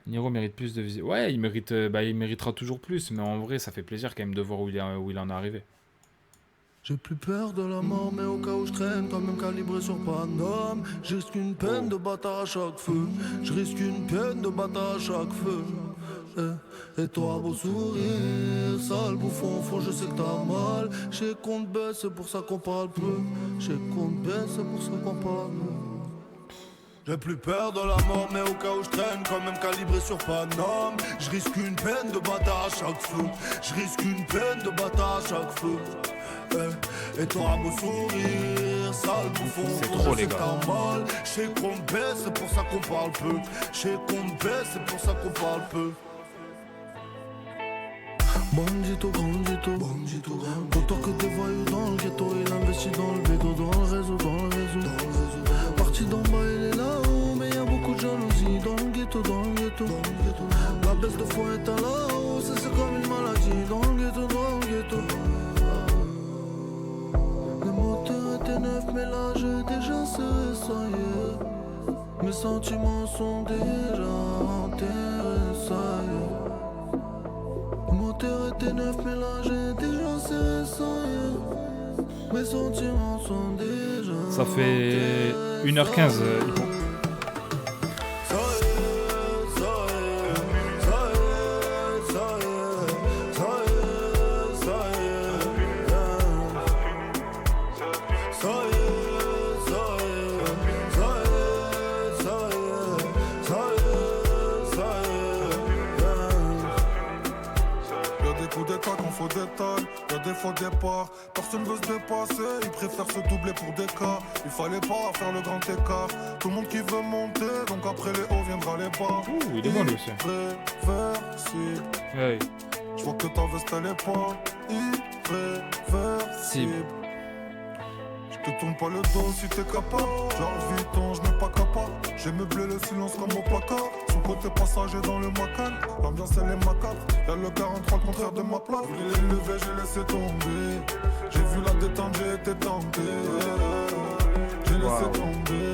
Speaker 1: Niro mérite plus de visites. Ouais, il méritera toujours plus. Mais en vrai, ça fait plaisir quand même de voir où il en est arrivé.
Speaker 2: J'ai plus peur de la mort, mais au cas où je traîne, quand même calibré sur Paname. Je risque une peine de bâtard à chaque feu. Je risque une peine de bâtard à chaque feu. Et toi, beau sourire, sale bouffon, faux, je sais que t'as mal. Je sais qu'on te baisse, c'est pour ça qu'on parle peu. Je sais qu'on te baisse, c'est pour ça qu'on parle peu. J'ai plus peur de la mort, mais au cas où je traîne, quand même calibré sur Paname. Je risque une peine de bâtard à chaque feu. Je risque une peine de bâtard à chaque feu. Et toi, beau sourire, sale bouffon,
Speaker 1: c'est trop, les gars.
Speaker 2: Mal. Je sais qu'on te baisse, c'est pour ça qu'on parle peu. Je sais qu'on te baisse, c'est pour ça qu'on parle peu. Bandito, grandito, bandito, grandito. Autant que des voyous dans le ghetto, il investit dans le bédo, dans le réseau, dans le réseau. Parti d'en bas, il est là-haut, mais y'a beaucoup de jalousie dans le ghetto, dans le ghetto. La baisse de foi est à la hausse, c'est comme une maladie dans le ghetto, dans le ghetto. Le moteur était neuf, mais là j'ai déjà serré, ça y est. Mes sentiments sont déjà enterrés, ça y est. Le moteur était neuf, mais là j'ai déjà serré, ça y est. Mes sentiments sont déjà
Speaker 1: Ça fait 1h15, Hippo.
Speaker 4: Y'a des faux départs, personne veut se dépasser, ils préfèrent se doubler pour des cas. Il fallait pas faire le grand écart, tout le monde qui veut monter, donc après les hauts viendra les bas.
Speaker 1: Ouh, il est bon lui aussi.
Speaker 4: Irréversible.
Speaker 1: Hey.
Speaker 4: Je vois que ta veste elle est pas irréversible. Je te tourne pas le dos si t'es capable. Genre Vuitton, je n'ai pas capable. J'ai meublé le silence comme au placard. Son côté passager dans le Macan. L'ambiance elle est macabre. Y'a le 43 le contraire de ma place. Je voulais les lever, j'ai laissé tomber. J'ai vu la détente, j'ai été tenté. J'ai laissé tomber.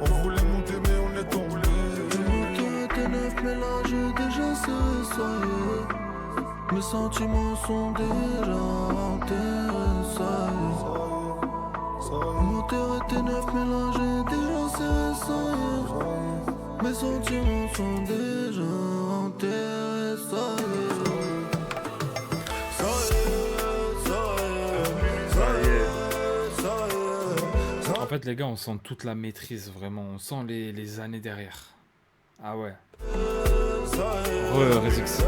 Speaker 4: On voulait monter mais on est tombé.
Speaker 2: Le moteur était neuf mais là j'ai déjà serré, ça y est. Mes sentiments sont déjà enterrés, ça y est. Le moteur était neuf mais là j'ai déjà serré, ça y est. Mes sentiments sont déjà enterrés, ça y est.
Speaker 1: fait, les gars, on sent toute la maîtrise, vraiment. On sent les années derrière. Ah ouais. Rezix.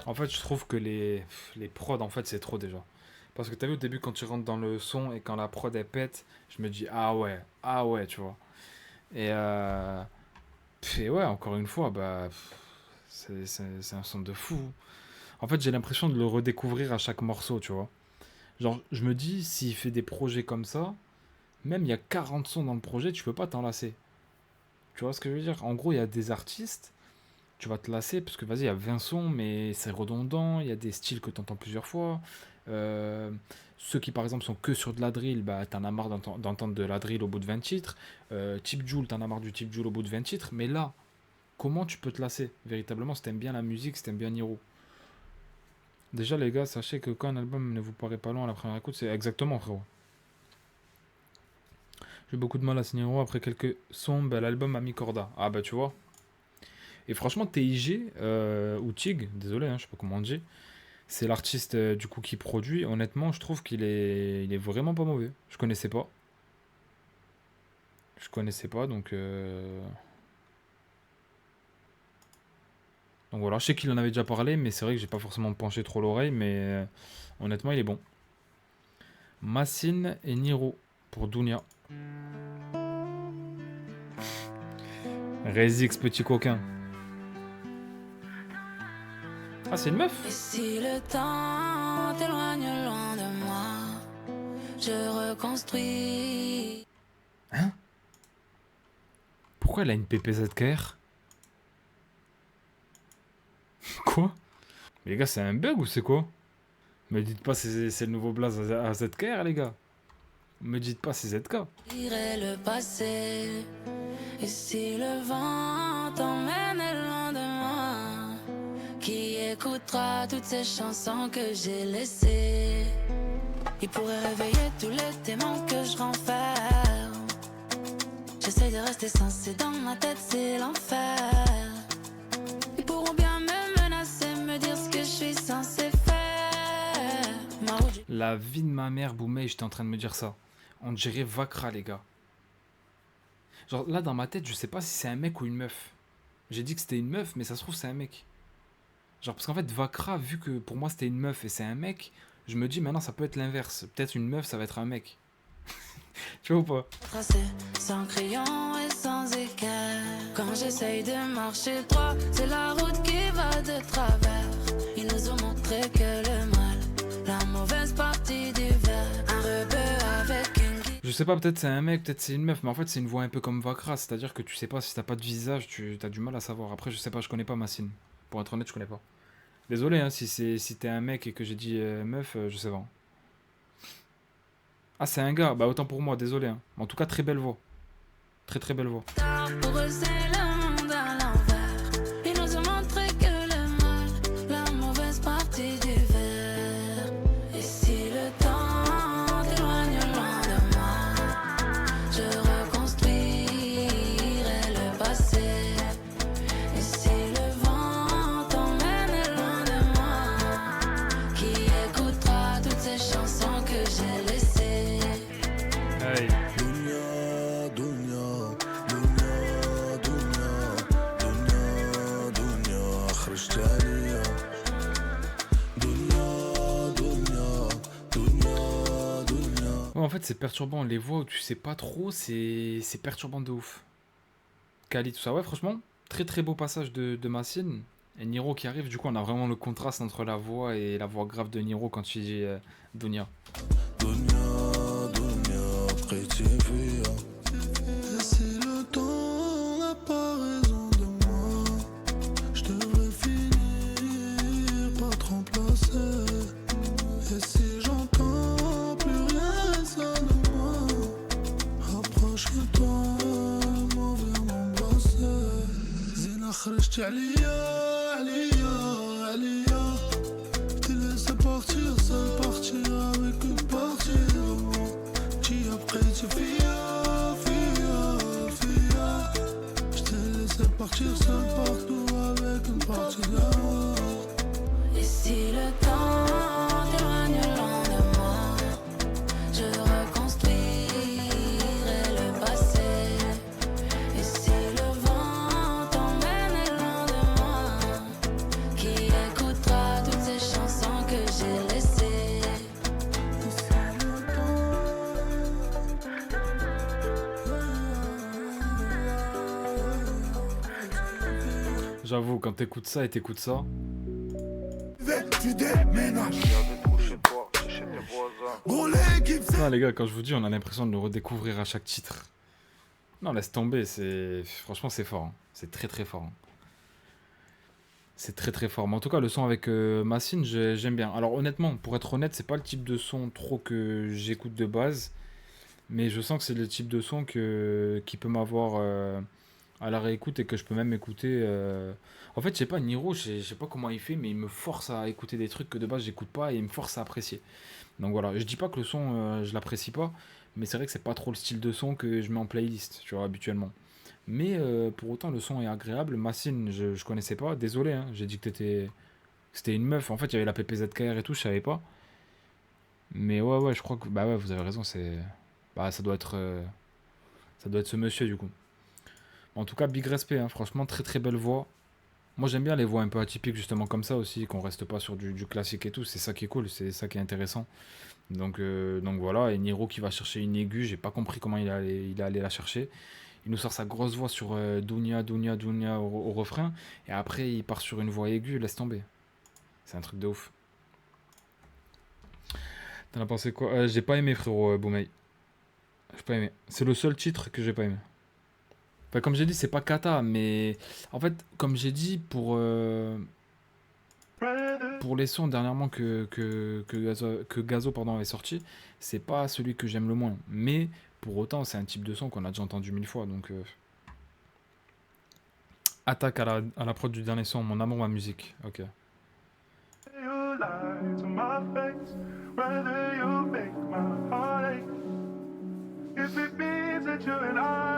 Speaker 1: En fait, je trouve que les prods, en fait, c'est trop déjà. Parce que t'as vu au début, quand tu rentres dans le son et quand la prod, elle pète, je me dis, ah ouais, tu vois. Et ouais, encore une fois, bah, c'est un son de fou. En fait, j'ai l'impression de le redécouvrir à chaque morceau, tu vois. Genre, je me dis, s'il fait des projets comme ça, même il y a 40 sons dans le projet, tu peux pas t'en lasser. Tu vois ce que je veux dire? En gros, il y a des artistes, tu vas te lasser, parce que vas-y, il y a 20 sons, mais c'est redondant, il y a des styles que tu entends plusieurs fois. Euh, Ceux qui, par exemple, sont que sur de la drill, bah, t'en as marre d'entendre de la drill au bout de 20 titres. Tip Joule, t'en as marre du Tip Joule au bout de 20 titres. Mais là, comment tu peux te lasser, véritablement, si t'aimes bien la musique, si t'aimes bien Niro? Déjà, les gars, sachez que quand un album ne vous paraît pas long à la première écoute, c'est exactement, frérot. J'ai beaucoup de mal à ce Niro. Après quelques sons, bah, l'album a mis corda. Ah bah, tu vois. Et franchement, TIG, ou TIG, désolé, je sais pas comment on dit, c'est l'artiste du coup qui produit. Honnêtement, je trouve qu'il est vraiment pas mauvais. Je connaissais pas. Donc voilà, je sais qu'il en avait déjà parlé, mais c'est vrai que j'ai pas forcément penché trop l'oreille, mais honnêtement, il est bon. Massine et Niro pour Dounia. Rezix, petit coquin. Ah, c'est une meuf?
Speaker 5: Et si le temps t'éloigne loin de moi, je reconstruis.
Speaker 1: Hein? Pourquoi elle a une PPZKR? Quoi? Mais les gars, c'est un bug ou c'est quoi? Me dites pas c'est le nouveau blaze à ZKR, les gars. Me dites pas c'est ZK.
Speaker 5: Irai le passé. Et si le vent t'emmène loin de moi, qui écoutera toutes ces chansons que j'ai laissées? Il pourrait réveiller tous les démons que je renferme. J'essaie de rester sensé dans ma tête, c'est l'enfer. Ils pourront bien me menacer, me dire ce que je suis censé faire.
Speaker 1: La vie de ma mère, Boumei, j'étais en train de me dire ça. On dirait Vakra, les gars. Genre là, dans ma tête, je sais pas si c'est un mec ou une meuf. J'ai dit que c'était une meuf, mais ça se trouve, c'est un mec. Genre, parce qu'en fait, Vakra, vu que pour moi c'était une meuf et c'est un mec, je me dis maintenant ça peut être l'inverse. Peut-être une meuf, ça va être un mec. Tu vois ou pas?
Speaker 5: Tracé sans crayon et sans équerre. Quand j'essaye de marcher droit, c'est la route qui va de travers. Ils nous ont montré que le mal, la mauvaise partie du verre. Un rebeu avec une guide.
Speaker 1: Je sais pas, peut-être c'est un mec, peut-être c'est une meuf, mais en fait c'est une voix un peu comme Vakra, c'est-à-dire que tu sais pas si t'as pas de visage, tu as du mal à savoir. Après, je sais pas, je connais pas Massine. Pour être honnête, je connais pas. Désolé, hein, si t'es un mec et que j'ai dit meuf, je sais pas. Ah, c'est un gars, bah autant pour moi, désolé. Hein. En tout cas, très belle voix. Très très belle voix.
Speaker 5: Pour eux, c'est le monde à l'envers. Ils nous ont montré que le mal, la mauvaise partie du verre. Et si le temps t'éloigne loin de moi, je reconstruirai le passé. Et si le vent t'emmène loin de moi, qui écoutera toutes ces chansons que j'ai laissées?
Speaker 1: Hey.
Speaker 2: Dunia, dunia, dunia, dunia, dunia, dunia, خرجتانية. Dunia, dunia, dunia, dunia.
Speaker 1: Ouais, en fait, c'est perturbant. Les voix où tu sais pas trop, c'est perturbant de ouf. Kali, tout ça. Ouais, franchement, très très beau passage de Massine. Et Niro qui arrive, du coup, on a vraiment le contraste entre la voix et la voix grave de Niro quand tu dis Dounia.
Speaker 2: Dunia, dunia, بقيتي فيا. Et si le temps n'a pas raison de moi, je devrais finir par te remplacer. Et si j'entends plus rien ça de moi, rapproche-toi, m'en viens m'embrasser. Zina خرجت عليا عليا عليا t'ai laissé partir seul partir avec une partie de moi qui a بقيت فيا فيا فيا je t'ai laissé partir seul partout avec une partie de moi.
Speaker 5: Et si le temps t'éloigne loin de moi, je reconstruirai le passé. Et si le vent t'emmène loin de moi, qui écoutera toutes ces chansons que j'ai laissées?
Speaker 1: J'avoue, quand t'écoutes ça et t'écoutes ça,
Speaker 2: Tu déménages,
Speaker 9: Il y a des trous chez toi, c'est chez tes voisins.
Speaker 2: gros l'équipe c'est
Speaker 1: non, les gars, quand je vous dis, on a l'impression de le redécouvrir à chaque titre. Non, laisse tomber, c'est... Franchement, c'est fort. Hein. C'est très très fort. Hein. C'est très très fort. Mais en tout cas, le son avec Massine, j'aime bien. Alors honnêtement, pour être honnête, c'est pas le type de son trop que j'écoute de base. Mais je sens que c'est le type de son qui peut m'avoir à la réécoute et que je peux même écouter. En fait, je sais pas, Niro, je sais pas comment il fait, mais il me force à écouter des trucs que de base j'écoute pas et il me force à apprécier. Donc voilà, je dis pas que le son, je l'apprécie pas, mais c'est vrai que c'est pas trop le style de son que je mets en playlist, tu vois, habituellement. Mais pour autant, le son est agréable. Massine, je connaissais pas, désolé, hein, j'ai dit que c'était une meuf. En fait, il y avait la PPZKR et tout, je savais pas. Mais ouais, je crois que. Bah ouais, vous avez raison, c'est. Bah, ça doit être ce monsieur du coup. En tout cas, big respect, hein, franchement, très très belle voix. Moi j'aime bien les voix un peu atypiques justement comme ça aussi, qu'on reste pas sur du classique et tout, c'est ça qui est cool, c'est ça qui est intéressant. Donc voilà, et Niro qui va chercher une aiguë, j'ai pas compris comment il allait la chercher. Il nous sort sa grosse voix sur Dounia, Dounia, Dounia au refrain, et après il part sur une voix aiguë, laisse tomber. C'est un truc de ouf. T'en as pensé quoi? J'ai pas aimé frérot Boumei. J'ai pas aimé. C'est le seul titre que j'ai pas aimé. Enfin, comme j'ai dit, c'est pas cata, mais en fait, comme j'ai dit, pour les sons dernièrement que Gazo pardon, avait sorti, c'est pas celui que j'aime le moins. Mais pour autant, c'est un type de son qu'on a déjà entendu 1000 fois. Donc, attaque à la prod du dernier son, Mon amour, ma musique. Ok.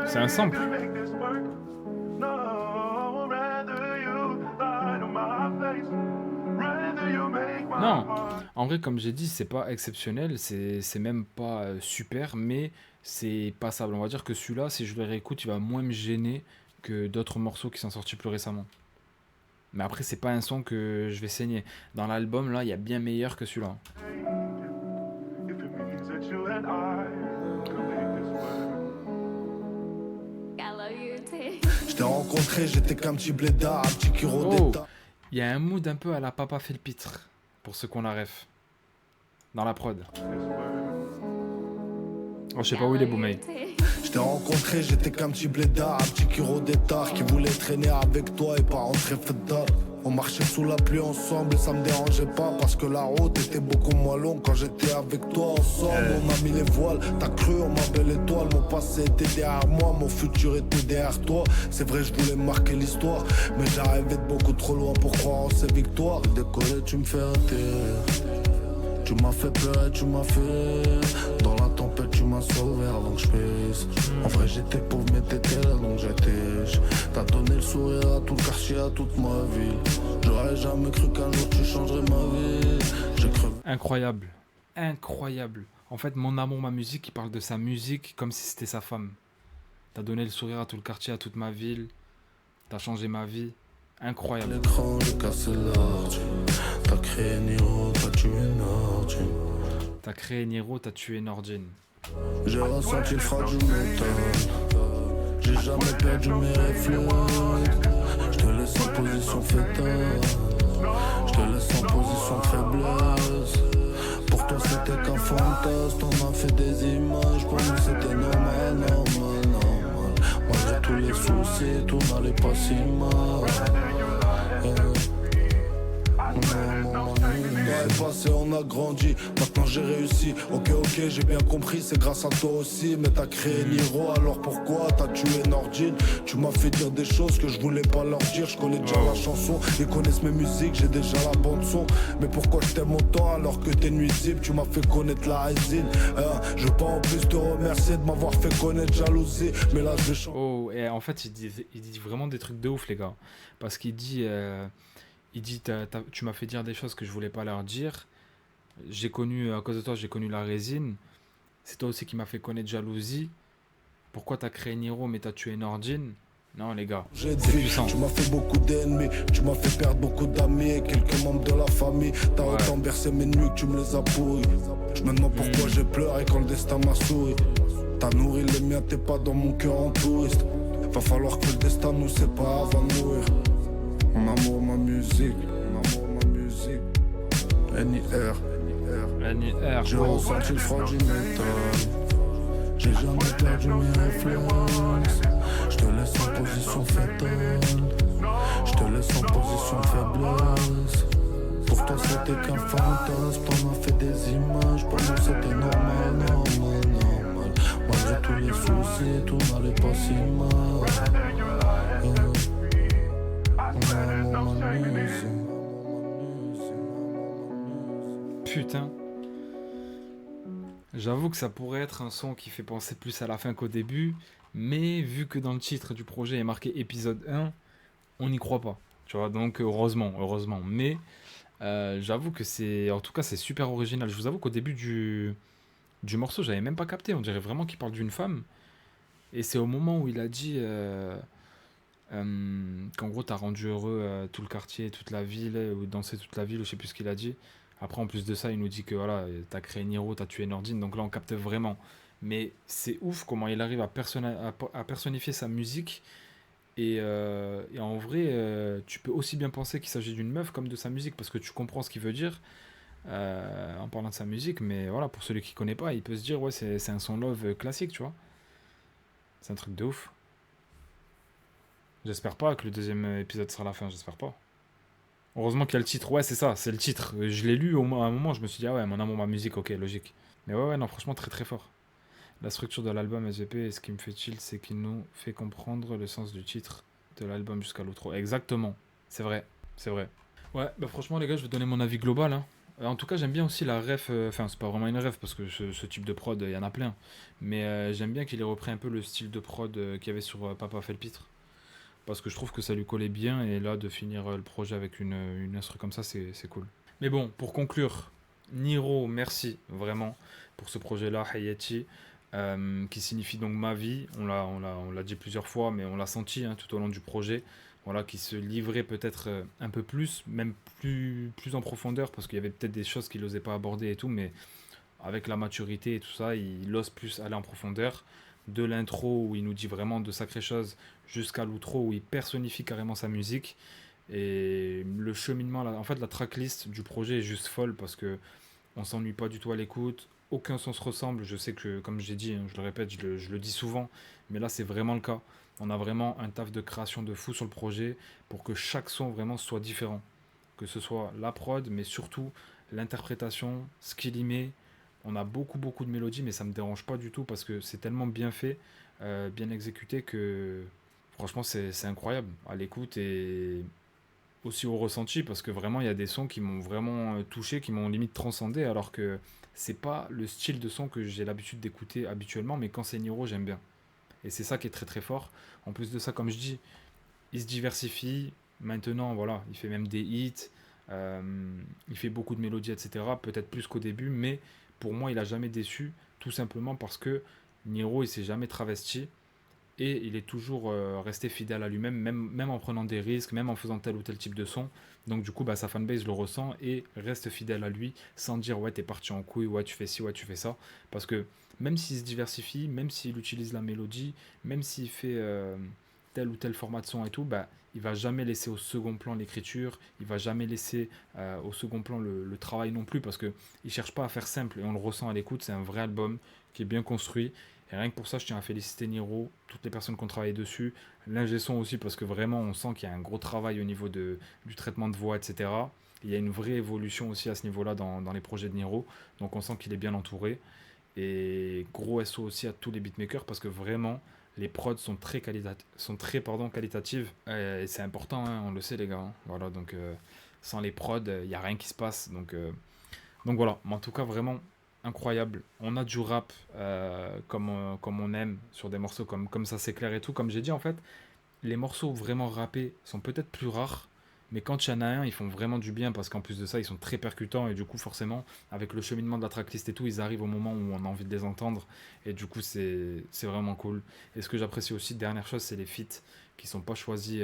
Speaker 1: C'est un sample. Non, en vrai, comme j'ai dit, c'est pas exceptionnel, c'est même pas super, mais c'est passable. On va dire que celui-là, si je le réécoute, il va moins me gêner que d'autres morceaux qui sont sortis plus récemment. Mais après, c'est pas un son que je vais saigner. Dans l'album, là, il y a bien meilleur que celui-là.
Speaker 2: Je t'ai rencontré, j'étais qu'un petit blédard, un petit kiro d'état.
Speaker 1: Il y a un mood un peu à la Papa fait le pitre, pour ceux qu'on la ref. Dans la prod. Oh, je sais pas où il est, Boumei.
Speaker 2: Je t'ai rencontré, j'étais qu'un petit blédard, un petit kiro d'état qui voulait traîner avec toi et pas rentrer fedard. On marchait sous la pluie ensemble et ça me dérangeait pas parce que la route était beaucoup moins longue quand j'étais avec toi ensemble. On a mis les voiles, t'as cru en ma belle étoile. Mon passé était derrière moi, mon futur était derrière toi. C'est vrai, je voulais marquer l'histoire, mais j'arrivais de beaucoup trop loin pour croire en ces victoires. Décoller, tu me fais atterrir. Tu m'as fait peur, tu m'as fait. Dans la tempête, tu m'as sauvé avant que je pèse. En vrai, j'étais pauvre, mais t'étais là, donc j'étais. T'as donné le sourire à tout le quartier, à toute ma ville. J'aurais jamais cru qu'un jour tu changerais ma vie. J'ai cru.
Speaker 1: Incroyable. Incroyable. En fait, Mon amour, ma musique, il parle de sa musique comme si c'était sa femme. T'as donné le sourire à tout le quartier, à toute ma ville. T'as changé ma vie. Incroyable.
Speaker 2: L'écran, j'ai cassé l'ordi. T'as créé Niro, t'as tué Nordine.
Speaker 1: T'as créé Niro, t'as tué Nordine.
Speaker 2: J'ai ressenti le froid du métal. J'ai jamais perdu mes réflexes. Je te laisse en position fétale. Je te laisse en position de faiblesse. Pour toi c'était qu'un fantasme. T'en as fait des images. Pour nous c'était normal, normal, normal. Malgré tous les soucis, tout n'allait pas si mal. temps est passé, on a grandi. Maintenant j'ai réussi. Ok, j'ai bien compris, c'est grâce à toi aussi. Mais t'as créé Niro, alors pourquoi t'as tué Nordine? Tu m'as fait dire des choses que je voulais pas leur dire. Je connais déjà la chanson, ils connaissent mes musiques, j'ai déjà la bande son. Mais pourquoi je t'aime autant alors que t'es nuisible? Tu m'as fait connaître la résine. Je veux pas en plus te remercier de m'avoir fait connaître jalousie. Mais là je vais changer.
Speaker 1: Oh, et en fait, il dit vraiment des trucs de ouf, les gars. Parce qu'il dit, tu m'as fait dire des choses que je voulais pas leur dire. J'ai connu, à cause de toi, j'ai connu la résine. C'est toi aussi qui m'as fait connaître jalousie. Pourquoi t'as créé Niro mais t'as tué Nordine? Non, les gars, c'est puissant.
Speaker 2: Tu m'as fait beaucoup d'ennemis, tu m'as fait perdre beaucoup d'amis et quelques membres de la famille. T'as autant bercé mes nuits que tu me les as pourris. Je me demande pourquoi j'ai pleuré quand le destin m'a souri. T'as nourri les miens, t'es pas dans mon cœur en touriste. Va falloir que le destin nous sépare avant de mourir. Mon amour, ma musique, mon amour, ma musique. NIR, j'ai ressenti le froid du métal. J'ai jamais perdu mes réflexes. Je te laisse en position fétale. Je te laisse en position faiblesse. Pour toi c'était qu'un fantasme. T'en as fait des images. Pour nous c'était normal. Malgré tous les soucis, tout n'allait pas si mal.
Speaker 1: Putain. J'avoue que ça pourrait être un son qui fait penser plus à la fin qu'au début, mais vu que dans le titre du projet est marqué épisode 1, on n'y croit pas. Tu vois, donc heureusement. Mais j'avoue que en tout cas, c'est super original. Je vous avoue qu'au début du morceau, j'avais même pas capté. On dirait vraiment qu'il parle d'une femme. Et c'est au moment où il a dit qu'en gros, t'as rendu heureux tout le quartier, toute la ville, ou danser toute la ville, ou je sais plus ce qu'il a dit. Après, en plus de ça, il nous dit que voilà, t'as créé Niro, t'as tué Nordine, donc là, on capte vraiment. Mais c'est ouf comment il arrive à personnifier sa musique. Et en vrai, tu peux aussi bien penser qu'il s'agit d'une meuf comme de sa musique, parce que tu comprends ce qu'il veut dire en parlant de sa musique. Mais voilà, pour celui qui connaît pas, il peut se dire, ouais, c'est un son love classique, tu vois. C'est un truc de ouf. J'espère pas que le deuxième épisode sera la fin, j'espère pas. Heureusement qu'il y a le titre, ouais c'est ça, c'est le titre. Je l'ai lu à un moment, je me suis dit, ah ouais, mon amour, ma musique, ok, logique. Mais ouais, non, franchement, très très fort. La structure de l'album SVP, et ce qui me fait chill, c'est qu'il nous fait comprendre le sens du titre de l'album jusqu'à l'outro. Exactement, c'est vrai. Ouais, bah franchement les gars, je vais donner mon avis global. Hein. En tout cas, j'aime bien aussi la ref, enfin c'est pas vraiment une ref, parce que ce type de prod, il y en a plein. Mais j'aime bien qu'il ait repris un peu le style de prod qu'il y avait sur Papa fait le pitre. Parce que je trouve que ça lui collait bien, et là, de finir le projet avec une instru comme ça, c'est cool. Mais bon, pour conclure, Niro, merci vraiment pour ce projet-là, Hayati, qui signifie donc ma vie. On l'a dit plusieurs fois, mais on l'a senti hein, tout au long du projet. Voilà, qui se livrait peut-être un peu plus, même plus en profondeur, parce qu'il y avait peut-être des choses qu'il n'osait pas aborder et tout, mais avec la maturité et tout ça, il ose plus aller en profondeur. De l'intro où il nous dit vraiment de sacrées choses jusqu'à l'outro où il personnifie carrément sa musique. Et le cheminement, en fait la tracklist du projet est juste folle parce que on s'ennuie pas du tout à l'écoute, aucun son se ressemble. Je sais que, comme j'ai dit, hein, je le répète, je le dis souvent, mais là c'est vraiment le cas. On a vraiment un taf de création de fou sur le projet pour que chaque son vraiment soit différent. Que ce soit la prod, mais surtout l'interprétation, ce qu'il y met. On a beaucoup de mélodies, mais ça me dérange pas du tout parce que c'est tellement bien fait, bien exécuté que franchement c'est incroyable à l'écoute et aussi au ressenti parce que vraiment il y a des sons qui m'ont vraiment touché, qui m'ont limite transcendé alors que c'est pas le style de son que j'ai l'habitude d'écouter habituellement, mais quand c'est Niro j'aime bien. Et c'est ça qui est très très fort. En plus de ça, comme je dis, il se diversifie. Maintenant, voilà, il fait même des hits, il fait beaucoup de mélodies, etc. Peut-être plus qu'au début, mais pour moi, il n'a jamais déçu, tout simplement parce que Niro, il s'est jamais travesti et il est toujours resté fidèle à lui-même, même en prenant des risques, même en faisant tel ou tel type de son. Donc du coup, bah, sa fanbase le ressent et reste fidèle à lui sans dire ouais, t'es parti en couille, ouais, tu fais ci, ouais, tu fais ça. Parce que même s'il se diversifie, même s'il utilise la mélodie, même s'il fait tel ou tel format de son et tout, bah, il va jamais laisser au second plan l'écriture, il va jamais laisser au second plan le travail non plus, parce que il cherche pas à faire simple et on le ressent à l'écoute. C'est un vrai album qui est bien construit et rien que pour ça je tiens à féliciter Niro, toutes les personnes qui ont travaillé dessus, l'ingé son aussi, parce que vraiment on sent qu'il y a un gros travail au niveau du traitement de voix, etc. Il y a une vraie évolution aussi à ce niveau-là dans les projets de Niro. Donc on sent qu'il est bien entouré. Et gros SO aussi à tous les beatmakers parce que vraiment, les prods sont très, qualitatives. Et c'est important, hein, on le sait les gars. Hein. Voilà, donc sans les prods, il n'y a rien qui se passe. Donc voilà, mais en tout cas vraiment incroyable. On a du rap comme on aime sur des morceaux comme ça c'est clair et tout. Comme j'ai dit en fait, les morceaux vraiment rappés sont peut-être plus rares, mais quand il y en a un, ils font vraiment du bien parce qu'en plus de ça, ils sont très percutants et du coup, forcément, avec le cheminement de la tracklist et tout, ils arrivent au moment où on a envie de les entendre et du coup, c'est vraiment cool. Et ce que j'apprécie aussi, dernière chose, c'est les feats qui sont pas choisis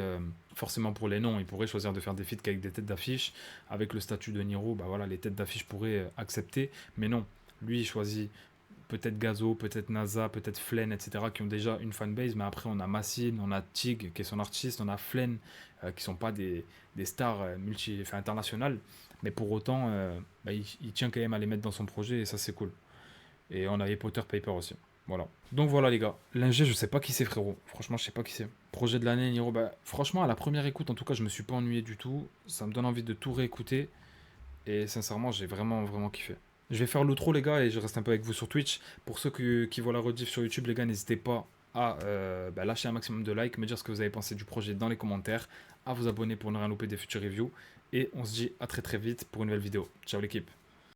Speaker 1: forcément pour les noms. Ils pourraient choisir de faire des feats qu'avec des têtes d'affiche. Avec le statut de Niro, bah voilà, les têtes d'affiche pourraient accepter, mais non. Lui, il choisit peut-être Gazo, peut-être NASA, peut-être Flen, etc., qui ont déjà une fanbase, mais après on a Massine, on a Tig, qui est son artiste, on a Flen, qui sont pas des stars internationales, mais pour autant, bah, il tient quand même à les mettre dans son projet, et ça c'est cool. Et on avait Potter Paper aussi. Voilà. Donc voilà les gars, l'ingé je sais pas qui c'est frérot, franchement je sais pas qui c'est. Projet de l'année Niro, bah franchement à la première écoute en tout cas je me suis pas ennuyé du tout, ça me donne envie de tout réécouter, et sincèrement j'ai vraiment kiffé. Je vais faire l'outro les gars et je reste un peu avec vous sur Twitch. Pour ceux qui voient la rediff sur YouTube les gars, n'hésitez pas à lâcher un maximum de likes, me dire ce que vous avez pensé du projet dans les commentaires, à vous abonner pour ne rien louper des futures reviews. Et on se dit à très vite pour une nouvelle vidéo. Ciao l'équipe.